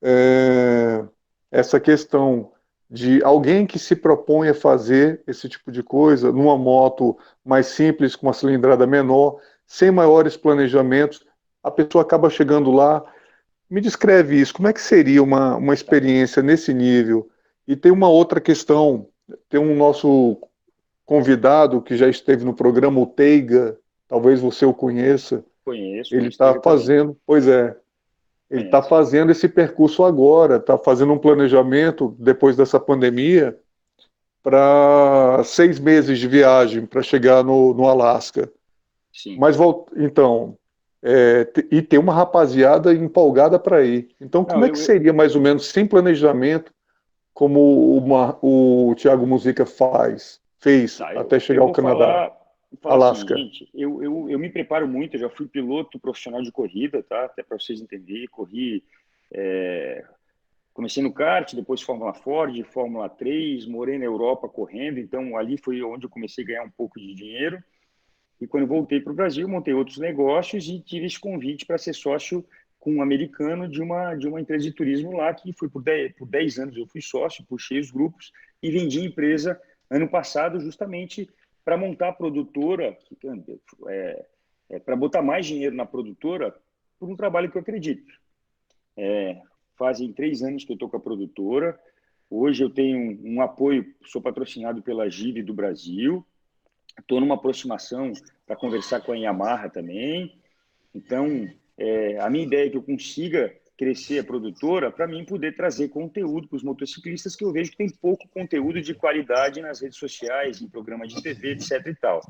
é, essa questão de alguém que se propõe a fazer esse tipo de coisa numa moto mais simples, com uma cilindrada menor, sem maiores planejamentos, a pessoa acaba chegando lá. Me descreve isso, como é que seria uma experiência nesse nível? E tem uma outra questão, tem um nosso convidado que já esteve no programa, o Teiga, talvez você o conheça. Conheço. Ele está fazendo, pois é, ele está fazendo esse percurso agora, está fazendo um planejamento depois dessa pandemia para 6 meses de viagem para chegar no Alasca. Sim. Mas, então, e tem uma rapaziada empolgada para ir. Então, como é que seria, mais ou menos, sem planejamento, como o Thiago Muzica fez Tá, até eu chegar ao vou Canadá, falar o seguinte, Alasca? gente, eu me preparo muito, eu já fui piloto profissional de corrida, tá? Até para vocês entenderem, é, comecei no kart, depois Fórmula Ford, Fórmula 3, morei na Europa correndo, então ali foi onde eu comecei a ganhar um pouco de dinheiro. E quando eu voltei para o Brasil, montei outros negócios e tive esse convite para ser sócio com um americano de uma empresa de turismo lá, que foi por 10 anos eu fui sócio, puxei os grupos e vendi a empresa ano passado justamente para montar a produtora, para botar mais dinheiro na produtora por um trabalho que eu acredito. Fazem 3 anos que eu estou com a produtora. Hoje eu tenho um apoio, sou patrocinado pela Give do Brasil. Estou numa aproximação para conversar com a Yamaha também. Então, a minha ideia é que eu consiga crescer a produtora para mim poder trazer conteúdo para os motociclistas, que eu vejo que tem pouco conteúdo de qualidade nas redes sociais, em programas de TV, etc. e tal.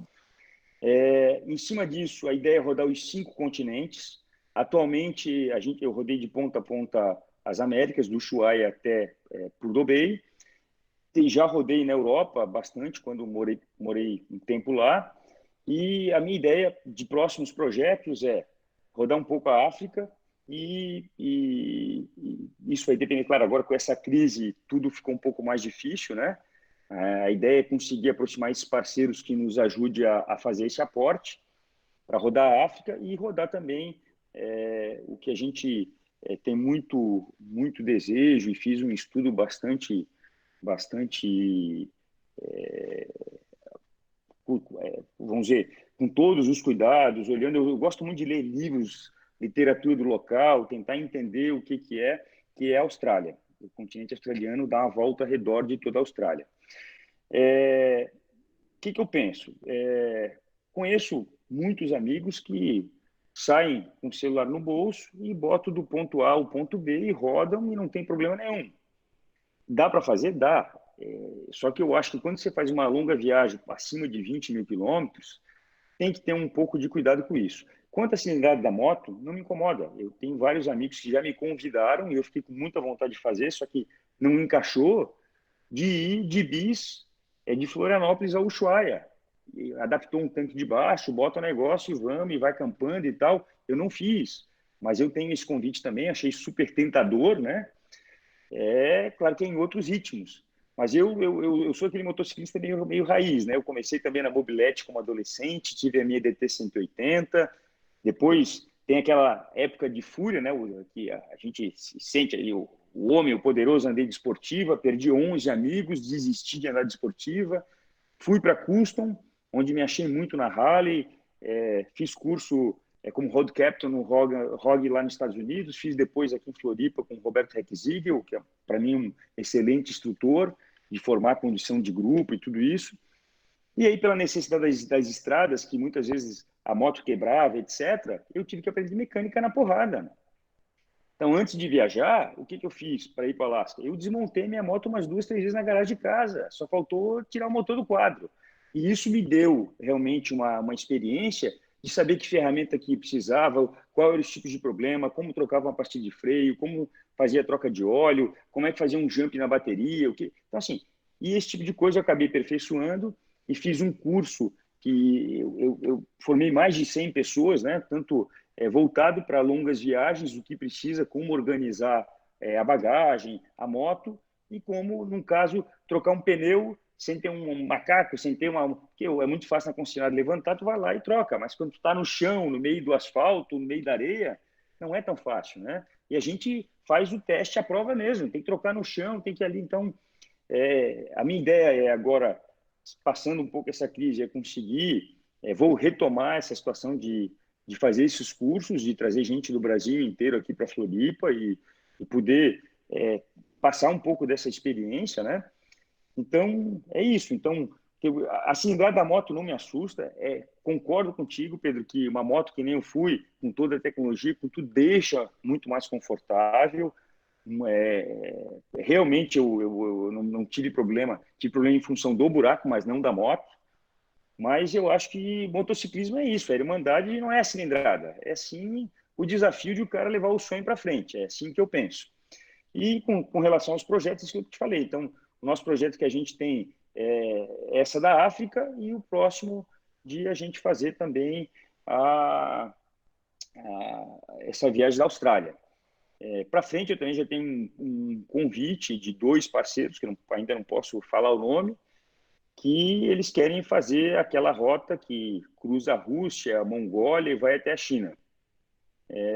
Em cima disso, a ideia é rodar os 5 continentes. Atualmente, eu rodei de ponta a ponta as Américas, do Ushuaia até Prudhoe Bay. Já rodei na Europa bastante, quando morei um tempo lá. E a minha ideia de próximos projetos é rodar um pouco a África e isso vai depender, claro, agora com essa crise tudo ficou um pouco mais difícil, né? A ideia é conseguir aproximar esses parceiros que nos ajudem a fazer esse aporte para rodar a África e rodar também o que a gente tem muito, muito desejo e fiz um estudo bastante vamos dizer, com todos os cuidados, olhando. Eu gosto muito de ler livros, literatura do local, tentar entender o que é a Austrália. O continente australiano dá uma volta ao redor de toda a Austrália. O que eu penso? Conheço muitos amigos que saem com o celular no bolso e botam do ponto A ao ponto B e rodam e não tem problema nenhum. Dá para fazer? Dá. Só que eu acho que quando você faz uma longa viagem acima de 20 mil quilômetros, tem que ter um pouco de cuidado com isso. Quanto à cilindrada da moto, não me incomoda. Eu tenho vários amigos que já me convidaram e eu fiquei com muita vontade de fazer, só que não me encaixou de ir de bis de Florianópolis a Ushuaia. Adaptou um tanque de baixo, bota o negócio e vamos, e vai campando e tal. Eu não fiz, mas eu tenho esse convite também, achei super tentador, né? Claro que é em outros ritmos. Mas eu sou aquele motociclista meio raiz, né? Eu comecei também na mobilete como adolescente, tive a minha DT 180, depois tem aquela época de fúria, né? Que a gente se sente ali, o homem, o poderoso, andei de esportiva, perdi 11 amigos, desisti de andar de esportiva, fui para Custom, onde me achei muito na Harley, fiz curso como road captain no ROG lá nos Estados Unidos, fiz depois aqui em Floripa com o Roberto Reckzigel, que é para mim um excelente instrutor de formar condição de grupo e tudo isso. E aí, pela necessidade das estradas, que muitas vezes a moto quebrava, etc., eu tive que aprender mecânica na porrada. Então, antes de viajar, o que eu fiz para ir para o Alasca? Eu desmontei minha moto umas 2, 3 vezes na garagem de casa, só faltou tirar o motor do quadro. E isso me deu realmente uma experiência de saber que ferramenta que precisava, qual era os tipos de problema, como trocava uma pastilha de freio, como fazia a troca de óleo, como é que fazia um jump na bateria. Então, assim, e esse tipo de coisa eu acabei aperfeiçoando e fiz um curso que eu formei mais de 100 pessoas, né? Tanto voltado para longas viagens, o que precisa, como organizar a bagagem, a moto, e como, num caso, trocar um pneu sem ter um macaco, sem ter uma... Porque é muito fácil na concessionária levantar, tu vai lá e troca, mas quando tu está no chão, no meio do asfalto, no meio da areia, não é tão fácil, né? E a gente faz o teste, a prova mesmo, tem que trocar no chão, tem que ir ali. Então, a minha ideia é agora, passando um pouco essa crise, é conseguir, vou retomar essa situação de fazer esses cursos, de trazer gente do Brasil inteiro aqui para Floripa e poder passar um pouco dessa experiência, né? Então, é isso. Então, a cilindrada da moto não me assusta. Concordo contigo, Pedro, que uma moto que nem eu fui, com toda a tecnologia, com tudo, deixa muito mais confortável, realmente eu não tive problema em função do buraco, mas não da moto. Mas eu acho que motociclismo é isso, a irmandade não é a cilindrada, é sim o desafio de o cara levar o sonho para frente, é assim que eu penso. E com relação aos projetos que eu te falei, então, o nosso projeto que a gente tem é essa da África e o próximo de a gente fazer também essa viagem da Austrália. Para frente, eu também já tenho um convite de 2 parceiros, que ainda não posso falar o nome, que eles querem fazer aquela rota que cruza a Rússia, a Mongólia e vai até a China.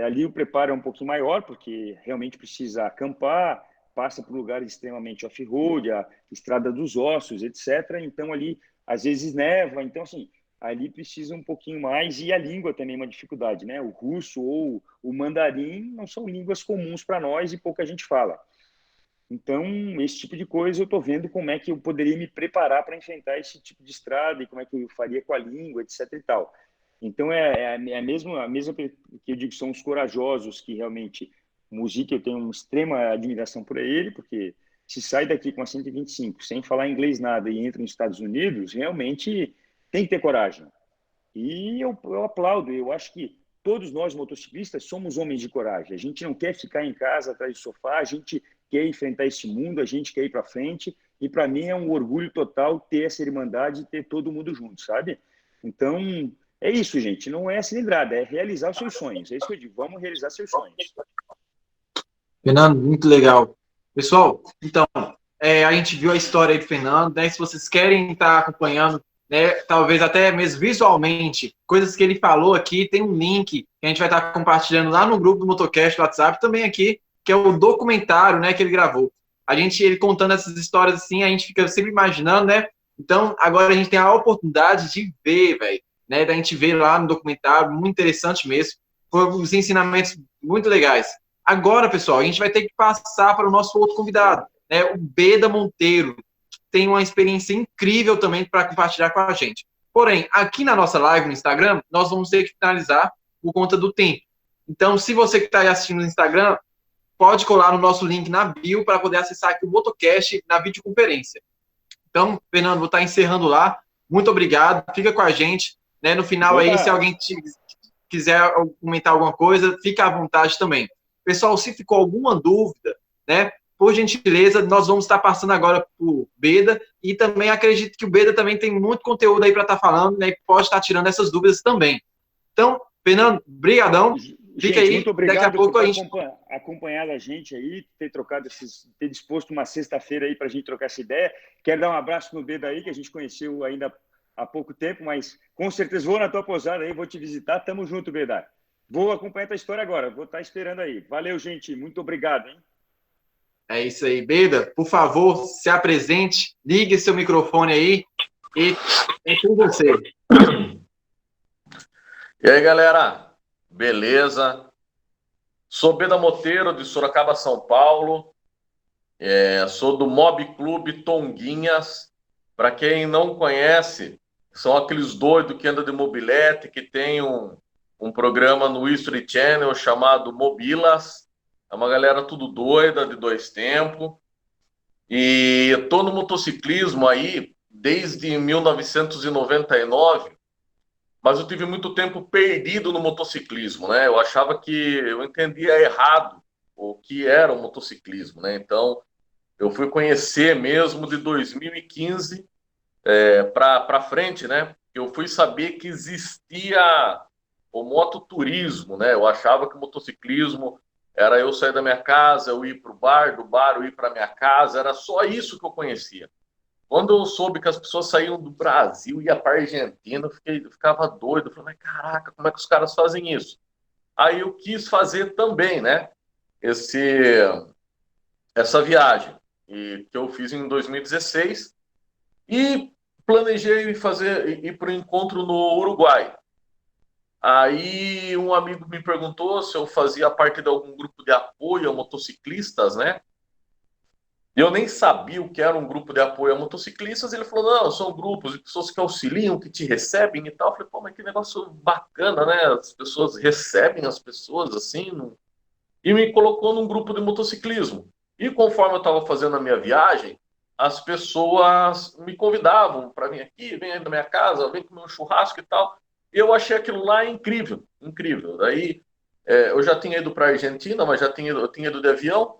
Ali o preparo é um pouquinho maior, porque realmente precisa acampar, passa por lugares extremamente off-road, a Estrada dos Ossos, etc. Então, ali, às vezes, neva. Então, assim, ali precisa um pouquinho mais. E a língua também é uma dificuldade, né? O russo ou o mandarim não são línguas comuns para nós e pouca gente fala. Então, esse tipo de coisa eu estou vendo como é que eu poderia me preparar para enfrentar esse tipo de estrada e como é que eu faria com a língua, etc. e tal. Então, é a mesma que eu digo, são os corajosos que realmente, Mujica, eu tenho uma extrema admiração por ele, porque se sai daqui com a 125, sem falar inglês nada e entra nos Estados Unidos, realmente tem que ter coragem. E eu aplaudo, eu acho que todos nós motociclistas somos homens de coragem. A gente não quer ficar em casa atrás do sofá, a gente quer enfrentar esse mundo, a gente quer ir para frente. E para mim é um orgulho total ter essa irmandade e ter todo mundo junto, sabe? Então, é isso, gente. Não é cilindrada, é realizar os seus sonhos. É isso que eu digo, vamos realizar seus sonhos. Fernando, muito legal. Pessoal, então, a gente viu a história aí do Fernando, né? Se vocês querem estar acompanhando, né, talvez até mesmo visualmente, coisas que ele falou aqui, tem um link que a gente vai estar compartilhando lá no grupo do Motocast do WhatsApp, também aqui, que é o documentário, né, que ele gravou. Ele contando essas histórias assim, a gente fica sempre imaginando, né? Então, agora a gente tem a oportunidade de ver, velho, né? Da gente ver lá no documentário, muito interessante mesmo. Foram os ensinamentos muito legais. Agora, pessoal, a gente vai ter que passar para o nosso outro convidado, né? O Beda Monteiro, que tem uma experiência incrível também para compartilhar com a gente. Porém, aqui na nossa live no Instagram, nós vamos ter que finalizar por conta do tempo. Então, se você que está aí assistindo no Instagram, pode colar no nosso link na bio para poder acessar aqui o Motocast na videoconferência. Então, Fernando, vou estar encerrando lá. Muito obrigado. Fica com a gente. Né? No final aí, se alguém quiser comentar alguma coisa, fica à vontade também. Pessoal, se ficou alguma dúvida, né, por gentileza, nós vamos estar passando agora para o Beda, e também acredito que o Beda também tem muito conteúdo aí para estar falando, né, e pode estar tirando essas dúvidas também. Então, Fernando, brigadão. Fica aí, muito obrigado daqui a pouco por a gente acompanhado a gente aí, ter disposto uma sexta-feira aí para a gente trocar essa ideia. Quero dar um abraço no Beda aí, que a gente conheceu ainda há pouco tempo, mas com certeza vou na tua pousada aí, vou te visitar. Tamo junto, Beda. Vou acompanhar a tua história agora, vou estar esperando aí. Valeu, gente, muito obrigado, hein? É isso aí. Beda, por favor, se apresente, ligue seu microfone aí e é com você. E aí, galera? Beleza? Sou Beda Monteiro, de Sorocaba, São Paulo. Sou do Mob Clube Tonguinhas. Para quem não conhece, são aqueles doidos que andam de mobilete, que tem um programa no History Channel chamado Mobilas. É uma galera tudo doida, de 2 tempos. E eu tô no motociclismo aí desde 1999, mas eu tive muito tempo perdido no motociclismo, né? Eu achava que eu entendia errado o que era o motociclismo, né? Então, eu fui conhecer mesmo de 2015 para frente, né? Eu fui saber que existia o mototurismo, né? Eu achava que o motociclismo era eu sair da minha casa, eu ir para o bar, do bar eu ir para minha casa, era só isso que eu conhecia. Quando eu soube que as pessoas saíam do Brasil e iam para a Argentina, eu ficava doido. Eu falei, mas caraca, como é que os caras fazem isso? Aí eu quis fazer também, né? Essa viagem que eu fiz em 2016 e planejei ir para o encontro no Uruguai. Aí um amigo me perguntou se eu fazia parte de algum grupo de apoio a motociclistas, né? Eu nem sabia o que era um grupo de apoio a motociclistas. Ele falou, não, são grupos de pessoas que auxiliam, que te recebem e tal. Eu falei, pô, mas que negócio bacana, né? As pessoas recebem as pessoas assim. e me colocou num grupo de motociclismo. E conforme eu estava fazendo a minha viagem, as pessoas me convidavam para vir aqui, vem aí na minha casa, vem comer um churrasco e tal. E eu achei aquilo lá incrível, incrível. Daí eu já tinha ido para a Argentina, mas eu tinha ido de avião.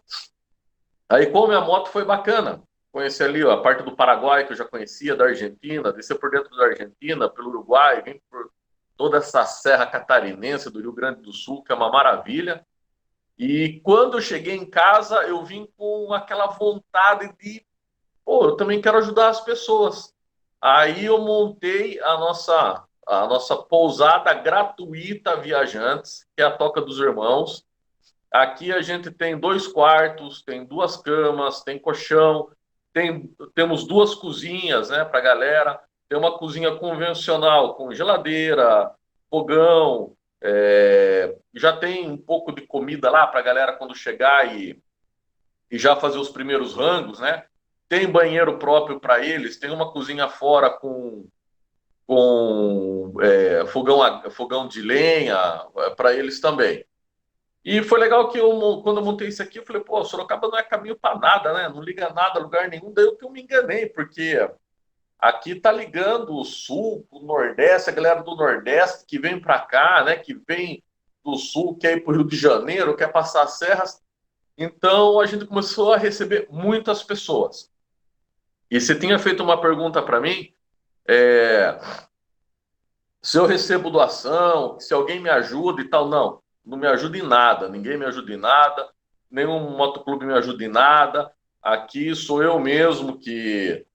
Aí, como a moto foi bacana, conheci ali a parte do Paraguai, que eu já conhecia, da Argentina, descer por dentro da Argentina, pelo Uruguai, vim por toda essa serra catarinense do Rio Grande do Sul, que é uma maravilha. E quando eu cheguei em casa, eu vim com aquela vontade de, pô, eu também quero ajudar as pessoas. Aí eu montei a nossa pousada gratuita viajantes, que é a Toca dos Irmãos. Aqui a gente tem 2 quartos, tem 2 camas, tem colchão, temos 2 cozinhas, né, para a galera. Tem uma cozinha convencional com geladeira, fogão, já tem um pouco de comida lá para a galera quando chegar e já fazer os primeiros rangos, né? Tem banheiro próprio para eles, tem uma cozinha fora com fogão de lenha para eles também. E foi legal que quando eu montei isso aqui, eu falei, pô, Sorocaba não é caminho para nada, né? Não liga nada a lugar nenhum. Daí que eu me enganei, porque aqui tá ligando o Sul, o Nordeste, a galera do Nordeste que vem para cá, né? Que vem do Sul, quer ir para o Rio de Janeiro, quer passar as serras. Então a gente começou a receber muitas pessoas. E você tinha feito uma pergunta para mim, se eu recebo doação, se alguém me ajuda e tal. Não, não me ajuda em nada, ninguém me ajuda em nada, nenhum motoclube me ajuda em nada. Aqui sou eu mesmo que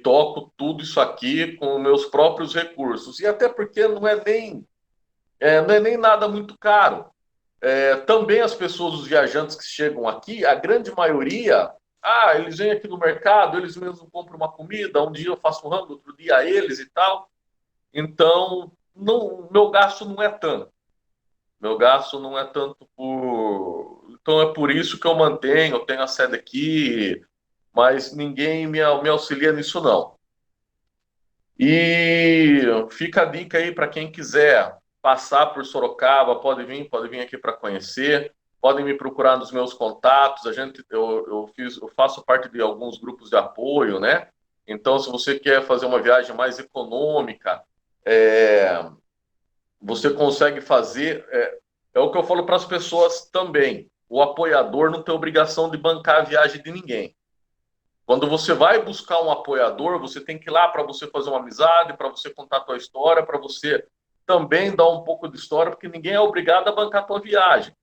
toco tudo isso aqui com meus próprios recursos. E até porque não é nem nada muito caro. Também as pessoas, os viajantes que chegam aqui, a grande maioria, eles vêm aqui no mercado, eles mesmos compram uma comida, um dia eu faço um rango, outro dia eles e tal. Então, meu gasto não é tanto. Meu gasto não é tanto Então, é por isso que eu tenho a sede aqui, mas ninguém me auxilia nisso, não. E fica a dica aí para quem quiser passar por Sorocaba, pode vir aqui para conhecer, podem me procurar nos meus contatos. Eu faço parte de alguns grupos de apoio, né? Então, se você quer fazer uma viagem mais econômica, você consegue fazer. É o que eu falo para as pessoas também. O apoiador não tem obrigação de bancar a viagem de ninguém. Quando você vai buscar um apoiador, você tem que ir lá para você fazer uma amizade, para você contar a tua história, para você também dar um pouco de história, porque ninguém é obrigado a bancar a tua viagem.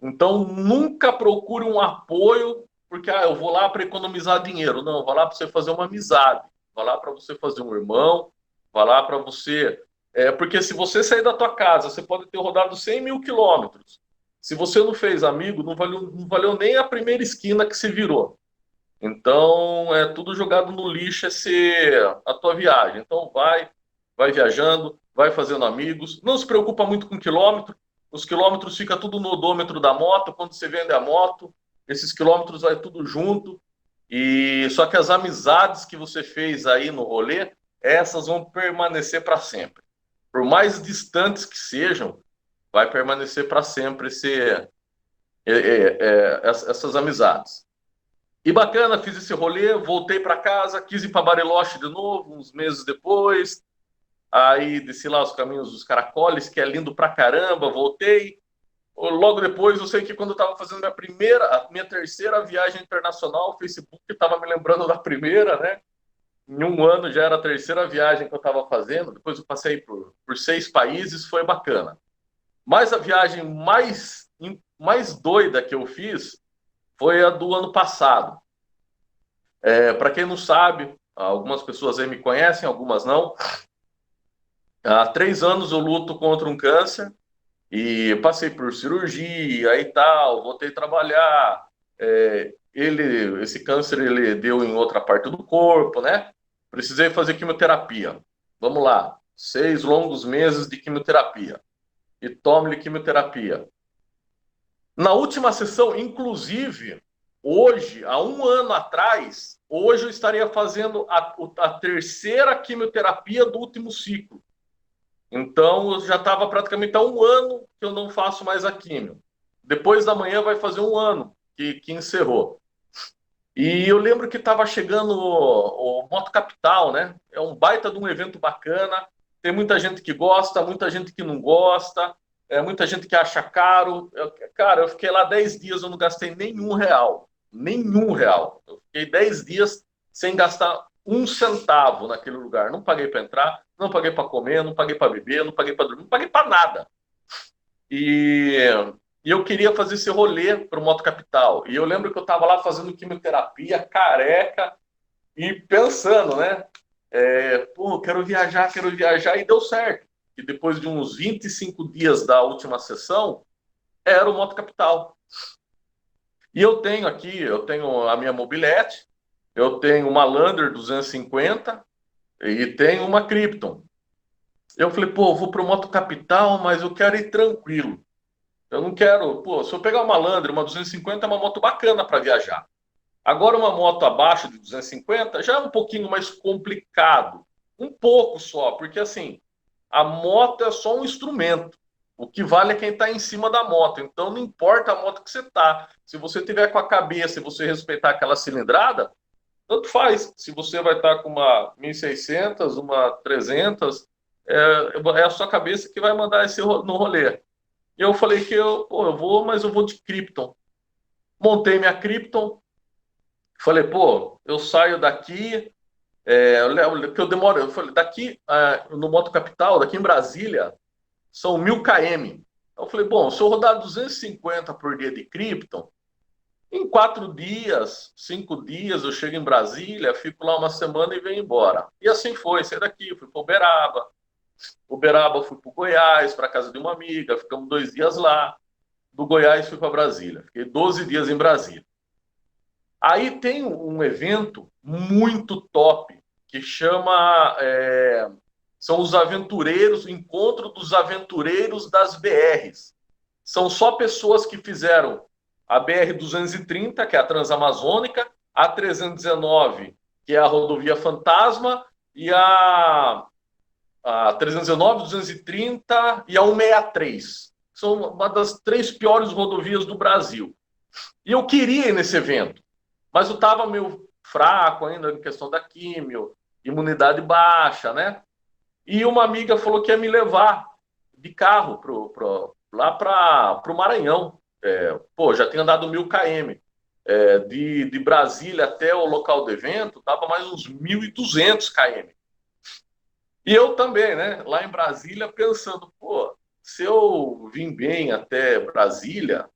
Então, nunca procure um apoio, porque eu vou lá para economizar dinheiro. Não, vá lá para você fazer uma amizade, vá lá para você fazer um irmão, vá lá para você... porque se você sair da tua casa, você pode ter rodado 100 mil quilômetros. Se você não fez amigo, não valeu nem a primeira esquina que se virou. Então, é tudo jogado no lixo a tua viagem. Então, vai viajando, vai fazendo amigos. Não se preocupa muito com quilômetro. Os quilômetros ficam tudo no odômetro da moto. Quando você vende a moto, esses quilômetros vai tudo junto. Só que as amizades que você fez aí no rolê, essas vão permanecer para sempre. Por mais distantes que sejam, vai permanecer para sempre essas amizades. E bacana, fiz esse rolê, voltei para casa, quis ir para Bariloche de novo, uns meses depois. Aí desci lá os caminhos dos Caracoles, que é lindo pra caramba, voltei. Logo depois, eu sei que quando eu estava fazendo a minha terceira viagem internacional, o Facebook estava me lembrando da primeira, né? Em um ano já era a terceira viagem que eu estava fazendo. Depois eu passei por 6 países, foi bacana. Mas a viagem mais doida que eu fiz foi a do ano passado. Para quem não sabe, algumas pessoas aí me conhecem, algumas não. Há 3 anos eu luto contra um câncer e passei por cirurgia e tal, voltei a trabalhar. Esse câncer ele deu em outra parte do corpo, né? Precisei fazer quimioterapia. Vamos lá, 6 longos meses de quimioterapia. E tome-lhe quimioterapia. Na última sessão, inclusive, hoje, há 1 ano atrás, hoje eu estaria fazendo a terceira quimioterapia do último ciclo. Então, eu já estava praticamente há um ano que eu não faço mais a químio. Depois da manhã vai fazer um ano que encerrou. E eu lembro que estava chegando o Moto Capital, né? É um baita de um evento bacana. Tem muita gente que gosta, muita gente que não gosta, muita gente que acha caro. Cara, eu fiquei lá 10 dias, eu não gastei nenhum real. Nenhum real. Eu fiquei 10 dias sem gastar um centavo naquele lugar. Não paguei para entrar, não paguei para comer, não paguei para beber, não paguei para dormir, não paguei para nada. E, e eu queria fazer esse rolê para o Moto Capital. E eu lembro que eu estava lá fazendo quimioterapia, careca, e pensando, né? Pô, quero viajar, e deu certo. E depois de uns 25 dias da última sessão, era o Moto Capital. E eu tenho a minha mobilete, eu tenho uma Lander 250 e tenho uma Krypton. Eu falei, pô, eu vou para o Moto Capital, mas eu quero ir tranquilo. Eu não quero, pô, se eu pegar uma Landry, uma 250 é uma moto bacana para viajar. Agora uma moto abaixo de 250 já é um pouquinho mais complicado. Um pouco só, porque assim, a moto é só um instrumento. O que vale é quem está em cima da moto. Então não importa a moto que você tá. Se você tiver com a cabeça e você respeitar aquela cilindrada, tanto faz. Se você vai estar com uma 1600, uma 300, é a sua cabeça que vai mandar esse no rolê. E eu falei que eu vou, mas eu vou de Krypton. Montei minha Krypton. Falei, pô, eu saio daqui, que eu demoro. Eu falei, daqui no Moto Capital, daqui em Brasília, são 1000 km. Eu falei, bom, se eu rodar 250 por dia de Krypton, em 4 dias, 5 dias, eu chego em Brasília, fico lá uma semana e venho embora. E assim foi, saí daqui, fui para Uberaba. Uberaba, fui para o Goiás, para casa de uma amiga, ficamos 2 dias lá. Do Goiás fui para Brasília. Fiquei 12 dias em Brasília. Aí tem um evento muito top que chama são os aventureiros, o encontro dos aventureiros das BRs. São só pessoas que fizeram a BR-230, que é a Transamazônica, a 319, que é a rodovia Fantasma, e a 319, 230 e a 163. São uma das 3 piores rodovias do Brasil. E eu queria ir nesse evento, mas eu estava meio fraco ainda em questão da químio, imunidade baixa, né? E uma amiga falou que ia me levar de carro lá para o Maranhão. Pô, já tinha andado 1000 km. De Brasília até o local do evento, dava mais uns 1.200 km. E eu também, né? Lá em Brasília, pensando, pô, se eu vim bem até Brasília,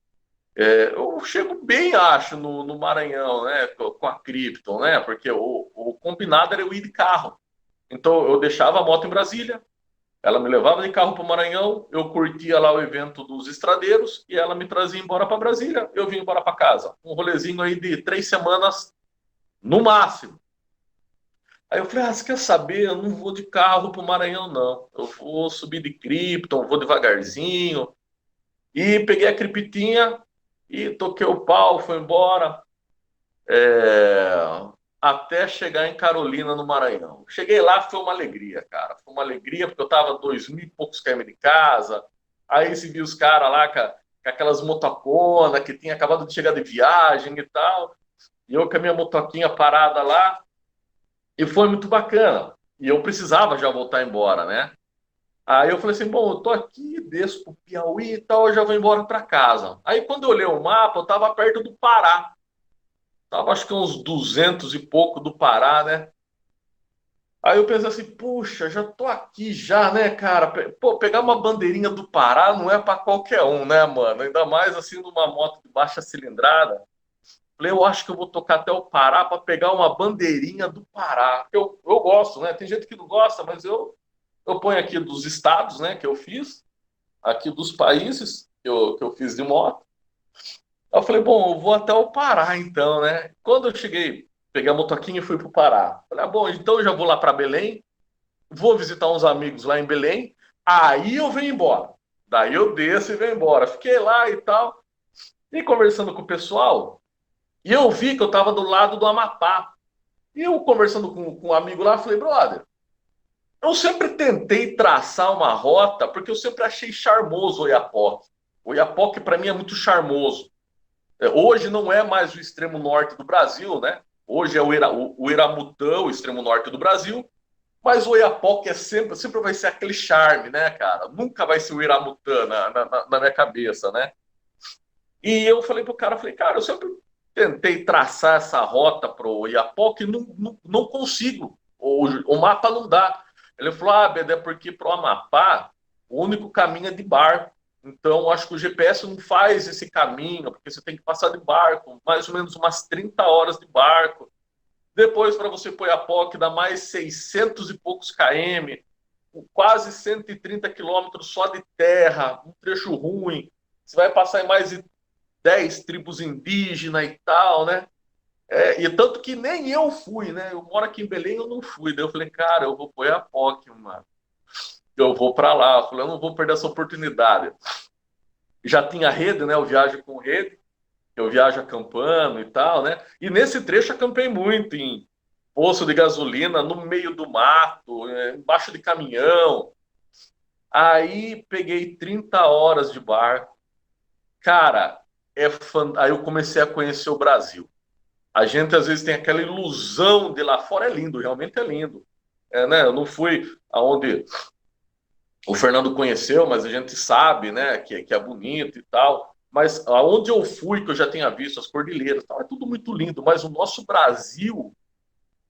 eu chego bem, acho, no Maranhão, né? Com a Krypton, né? Porque o combinado era eu ir de carro. Então, eu deixava a moto em Brasília, ela me levava de carro para o Maranhão, eu curtia lá o evento dos estradeiros e ela me trazia embora para Brasília, eu vim embora para casa. Um rolezinho aí de 3 semanas no máximo. Aí eu falei, você quer saber? Eu não vou de carro para o Maranhão, não. Eu vou subir de Krypton, vou devagarzinho. E peguei a Kryptinha e toquei o pau, foi embora. Até chegar em Carolina, no Maranhão. Cheguei lá, foi uma alegria, cara. Foi uma alegria, porque eu tava 2.000 e poucos km de casa. Aí se viu os caras lá com aquelas motoconas que tinha acabado de chegar de viagem e tal. E eu com a minha motoquinha parada lá. E foi muito bacana. E eu precisava já voltar embora, né? Aí eu falei assim, bom, eu tô aqui, desço pro Piauí e tal, eu já vou embora para casa. Aí quando eu olhei o mapa, eu tava perto do Pará. Tava acho que uns 200 e pouco do Pará, né? Aí eu pensei assim, puxa, já tô aqui já, né, cara? Pô, pegar uma bandeirinha do Pará não é para qualquer um, né, mano? Ainda mais assim numa moto de baixa cilindrada. Falei, eu acho que eu vou tocar até o Pará para pegar uma bandeirinha do Pará. Eu gosto, né? Tem gente que não gosta, mas eu ponho aqui dos estados, né, que eu fiz, aqui dos países que eu fiz de moto. Aí eu falei, bom, eu vou até o Pará então, né? Quando eu cheguei, peguei a motoquinha e fui para o Pará. Falei, bom, então eu já vou lá para Belém, vou visitar uns amigos lá em Belém, aí eu venho embora. Daí eu desço e venho embora. Fiquei lá e tal, e conversando com o pessoal, e eu vi que eu estava do lado do Amapá. E eu conversando com um amigo lá, falei, brother, Eu sempre tentei traçar uma rota, porque eu sempre achei charmoso o Oiapoque. O Oiapoque, para mim, é muito charmoso. Hoje não é mais o extremo norte do Brasil, né? Hoje é o Iramutã, o extremo norte do Brasil, mas o Oiapoque sempre vai ser aquele charme, né, cara? Nunca vai ser o Iramutã na minha cabeça, né? E eu falei pro cara, cara, eu sempre tentei traçar essa rota pro Oiapoque e não consigo. O mapa não dá. Ele falou, Beda, é porque pro Amapá o único caminho é de barco. Então, acho que o GPS não faz esse caminho, porque você tem que passar de barco, mais ou menos umas 30 horas de barco. Depois, para você pôr a POC, dá mais 600 e poucos km, quase 130 quilômetros só de terra, um trecho ruim. Você vai passar em mais de 10 tribos indígenas e tal, né? E tanto que nem eu fui, né? Eu moro aqui em Belém, eu não fui. Daí eu falei, cara, eu vou pôr a POC, mano. Eu vou para lá. Eu falei, eu não vou perder essa oportunidade. Já tinha rede, né? Eu viajo com rede. Eu viajo acampando e tal, né? E nesse trecho acampei muito em poço de gasolina, no meio do mato, embaixo de caminhão. Aí peguei 30 horas de barco. Cara, aí eu comecei a conhecer o Brasil. A gente às vezes tem aquela ilusão de lá fora, é lindo, realmente é lindo. Né? Eu não fui aonde o Fernando conheceu, mas a gente sabe, né, que é bonito e tal. Mas aonde eu fui, que eu já tinha visto as cordilheiras, tal, é tudo muito lindo. Mas o nosso Brasil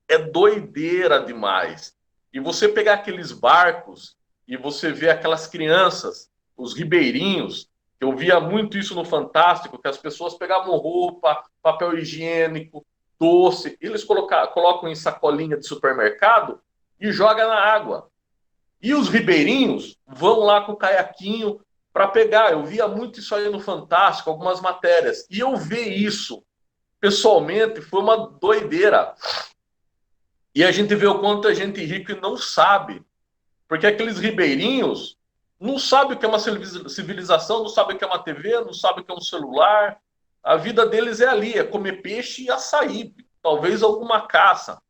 é doideira demais. E você pegar aqueles barcos e você ver aquelas crianças, os ribeirinhos, que eu via muito isso no Fantástico, que as pessoas pegavam roupa, papel higiênico, doce, eles colocam em sacolinha de supermercado e jogam na água. E os ribeirinhos vão lá com o caiaquinho para pegar. Eu via muito isso aí no Fantástico, algumas matérias. E eu ver isso pessoalmente foi uma doideira. E a gente vê o quanto a gente rico e não sabe. Porque aqueles ribeirinhos não sabem o que é uma civilização, não sabem o que é uma TV, não sabem o que é um celular. A vida deles é ali, é comer peixe e açaí. Talvez alguma caça.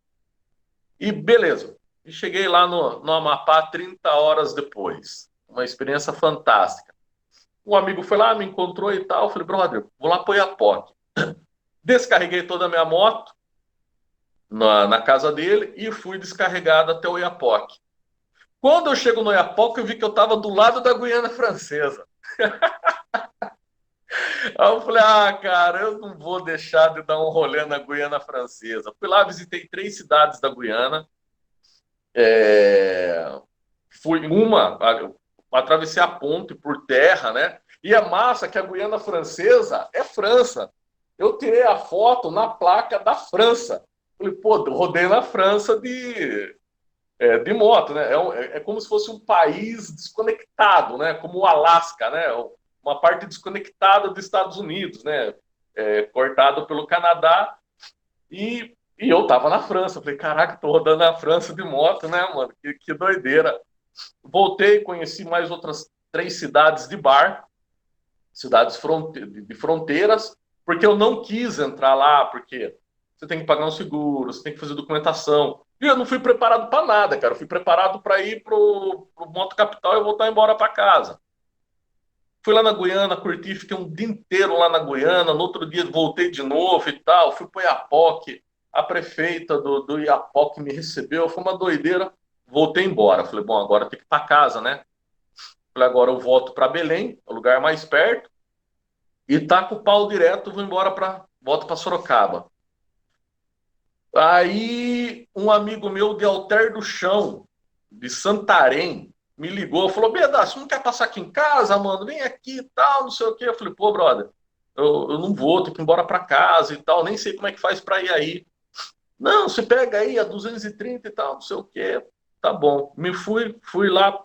E beleza. E cheguei lá no Amapá 30 horas depois. Uma experiência fantástica. Um amigo foi lá, me encontrou e tal. Eu falei, brother, vou lá para o Oiapoque. Descarreguei toda a minha moto na casa dele e fui descarregado até o Oiapoque. Quando eu chego no Oiapoque, eu vi que eu estava do lado da Guiana Francesa. Aí eu falei, cara, eu não vou deixar de dar um rolê na Guiana Francesa. Fui lá, visitei 3 cidades da Guiana. Fui atravessei a ponte por terra, né? E é massa que a Guiana Francesa é França. Eu tirei a foto na placa da França. Falei, pô, rodei na França de moto, né? É como se fosse um país desconectado, né? Como o Alasca, né? Uma parte desconectada dos Estados Unidos, né? Cortado pelo Canadá. E eu tava na França. Falei, caraca, tô rodando na França de moto, né, mano? Que doideira. Voltei, conheci mais outras 3 cidades de barco, cidades de fronteiras, porque eu não quis entrar lá, porque você tem que pagar um seguro, você tem que fazer documentação. E eu não fui preparado para nada, cara. Eu fui preparado para ir pro Moto Capital e voltar embora para casa. Fui lá na Guiana, curti, fiquei um dia inteiro lá na Guiana. No outro dia voltei de novo e tal. Fui para Oiapoque. A prefeita do Oiapoque me recebeu. Foi uma doideira. Voltei embora. Falei, bom, agora tem que ir para casa, né? Falei, agora eu volto para Belém, o lugar mais perto. E taco o pau direto, volto para Sorocaba. Aí um amigo meu de Alter do Chão, de Santarém, me ligou, falou, Beda, você não quer passar aqui em casa, mano? Vem aqui e tal, não sei o quê. Eu falei, pô, brother, eu não vou, tenho que ir embora para casa e tal, nem sei como é que faz para ir aí. Não, você pega aí a 230 e tal, não sei o quê. Tá bom. Fui lá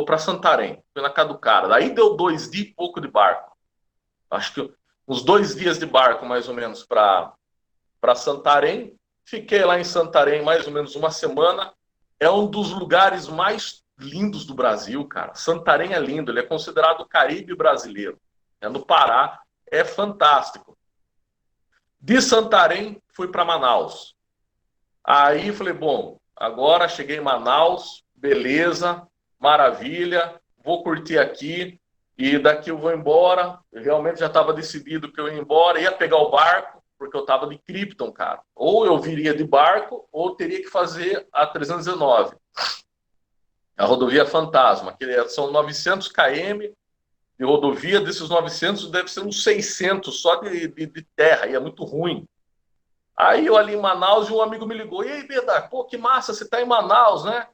para Santarém, fui na casa do cara. Aí deu 2 dias e pouco de barco. Acho que uns 2 dias de barco, mais ou menos, para Santarém. Fiquei lá em Santarém mais ou menos uma semana. É um dos lugares mais lindos do Brasil, cara. Santarém é lindo, ele é considerado o Caribe brasileiro. É no Pará, é fantástico. De Santarém, fui para Manaus. Aí falei, bom, agora cheguei em Manaus, beleza, maravilha, vou curtir aqui, e daqui eu vou embora. Eu realmente já estava decidido que eu ia embora, ia pegar o barco, porque eu estava de Krypton, cara. Ou eu viria de barco, ou teria que fazer a 319, a rodovia Fantasma, que são 900 km de rodovia. Desses 900, deve ser uns 600 só de terra, e é muito ruim. Aí eu ali em Manaus, e um amigo me ligou: e aí, Beda, pô, que massa, você tá em Manaus, né?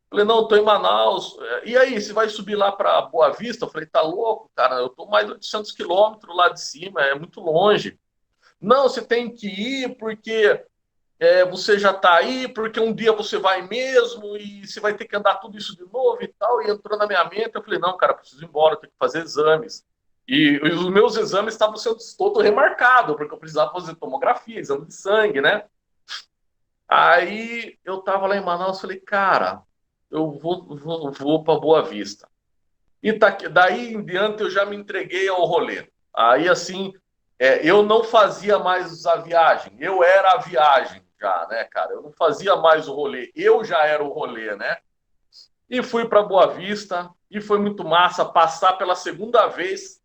Falei: não, estou em Manaus. E aí, você vai subir lá para Boa Vista? Eu falei: tá louco, cara, eu estou mais de 800 quilômetros lá de cima, é muito longe. Não, você tem que ir porque você já está aí, porque um dia você vai mesmo e você vai ter que andar tudo isso de novo e tal. E entrou na minha mente, eu falei: não, cara, preciso ir embora, eu tenho que fazer exames. E os meus exames estavam sendo todo remarcados, porque eu precisava fazer tomografia, exame de sangue, né? Aí eu tava lá em Manaus, falei: cara, eu vou para Boa Vista. E daí em diante eu já me entreguei ao rolê. Aí assim, eu não fazia mais a viagem, eu era a viagem já, né, cara? Eu não fazia mais o rolê, eu já era o rolê, né? E fui para Boa Vista, e foi muito massa passar pela segunda vez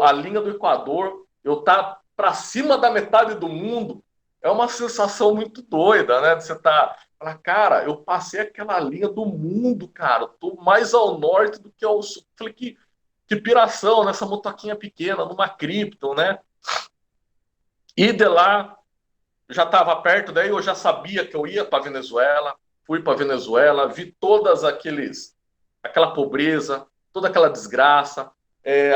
a linha do Equador. Eu tá para cima da metade do mundo. É uma sensação muito doida, né? Você tá, fala: cara, eu passei aquela linha do mundo, cara. Tô mais ao norte do que ao sul. Falei: que piração nessa motoquinha pequena, numa Krypton, né? E de lá, já estava perto, daí eu já sabia que eu ia para Venezuela. Fui para Venezuela, vi aquela pobreza, toda aquela desgraça.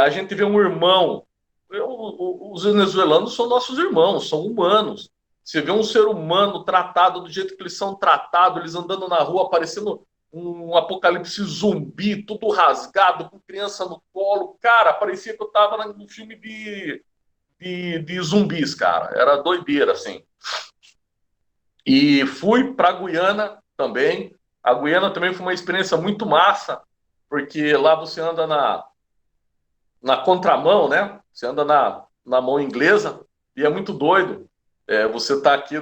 A gente vê um irmão. Os venezuelanos são nossos irmãos, são humanos. Você vê um ser humano tratado do jeito que eles são tratados, eles andando na rua parecendo um apocalipse zumbi, tudo rasgado, com criança no colo. Cara, parecia que eu estava num filme de zumbis, cara. Era doideira, assim. E fui para a Guiana também. A Guiana também foi uma experiência muito massa, porque lá você anda na contramão, né? Você anda na mão inglesa, e é muito doido. Você tá aqui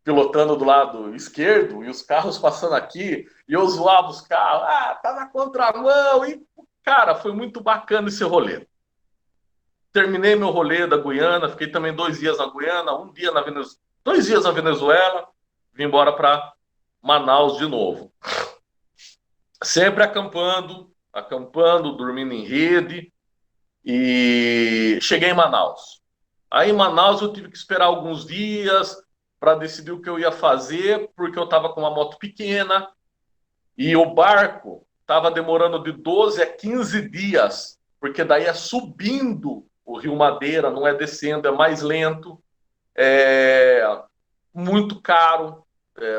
pilotando do lado esquerdo e os carros passando aqui, e eu zoava os carros: tá na contramão. E, cara, foi muito bacana esse rolê. Terminei meu rolê da Guiana, fiquei também 2 dias na Guiana, 2 dias na Venezuela, vim embora para Manaus de novo. Sempre acampando, dormindo em rede, e cheguei em Manaus. Aí em Manaus eu tive que esperar alguns dias para decidir o que eu ia fazer, porque eu estava com uma moto pequena e o barco estava demorando de 12 a 15 dias, porque daí é subindo o Rio Madeira, não é descendo, é mais lento, muito caro.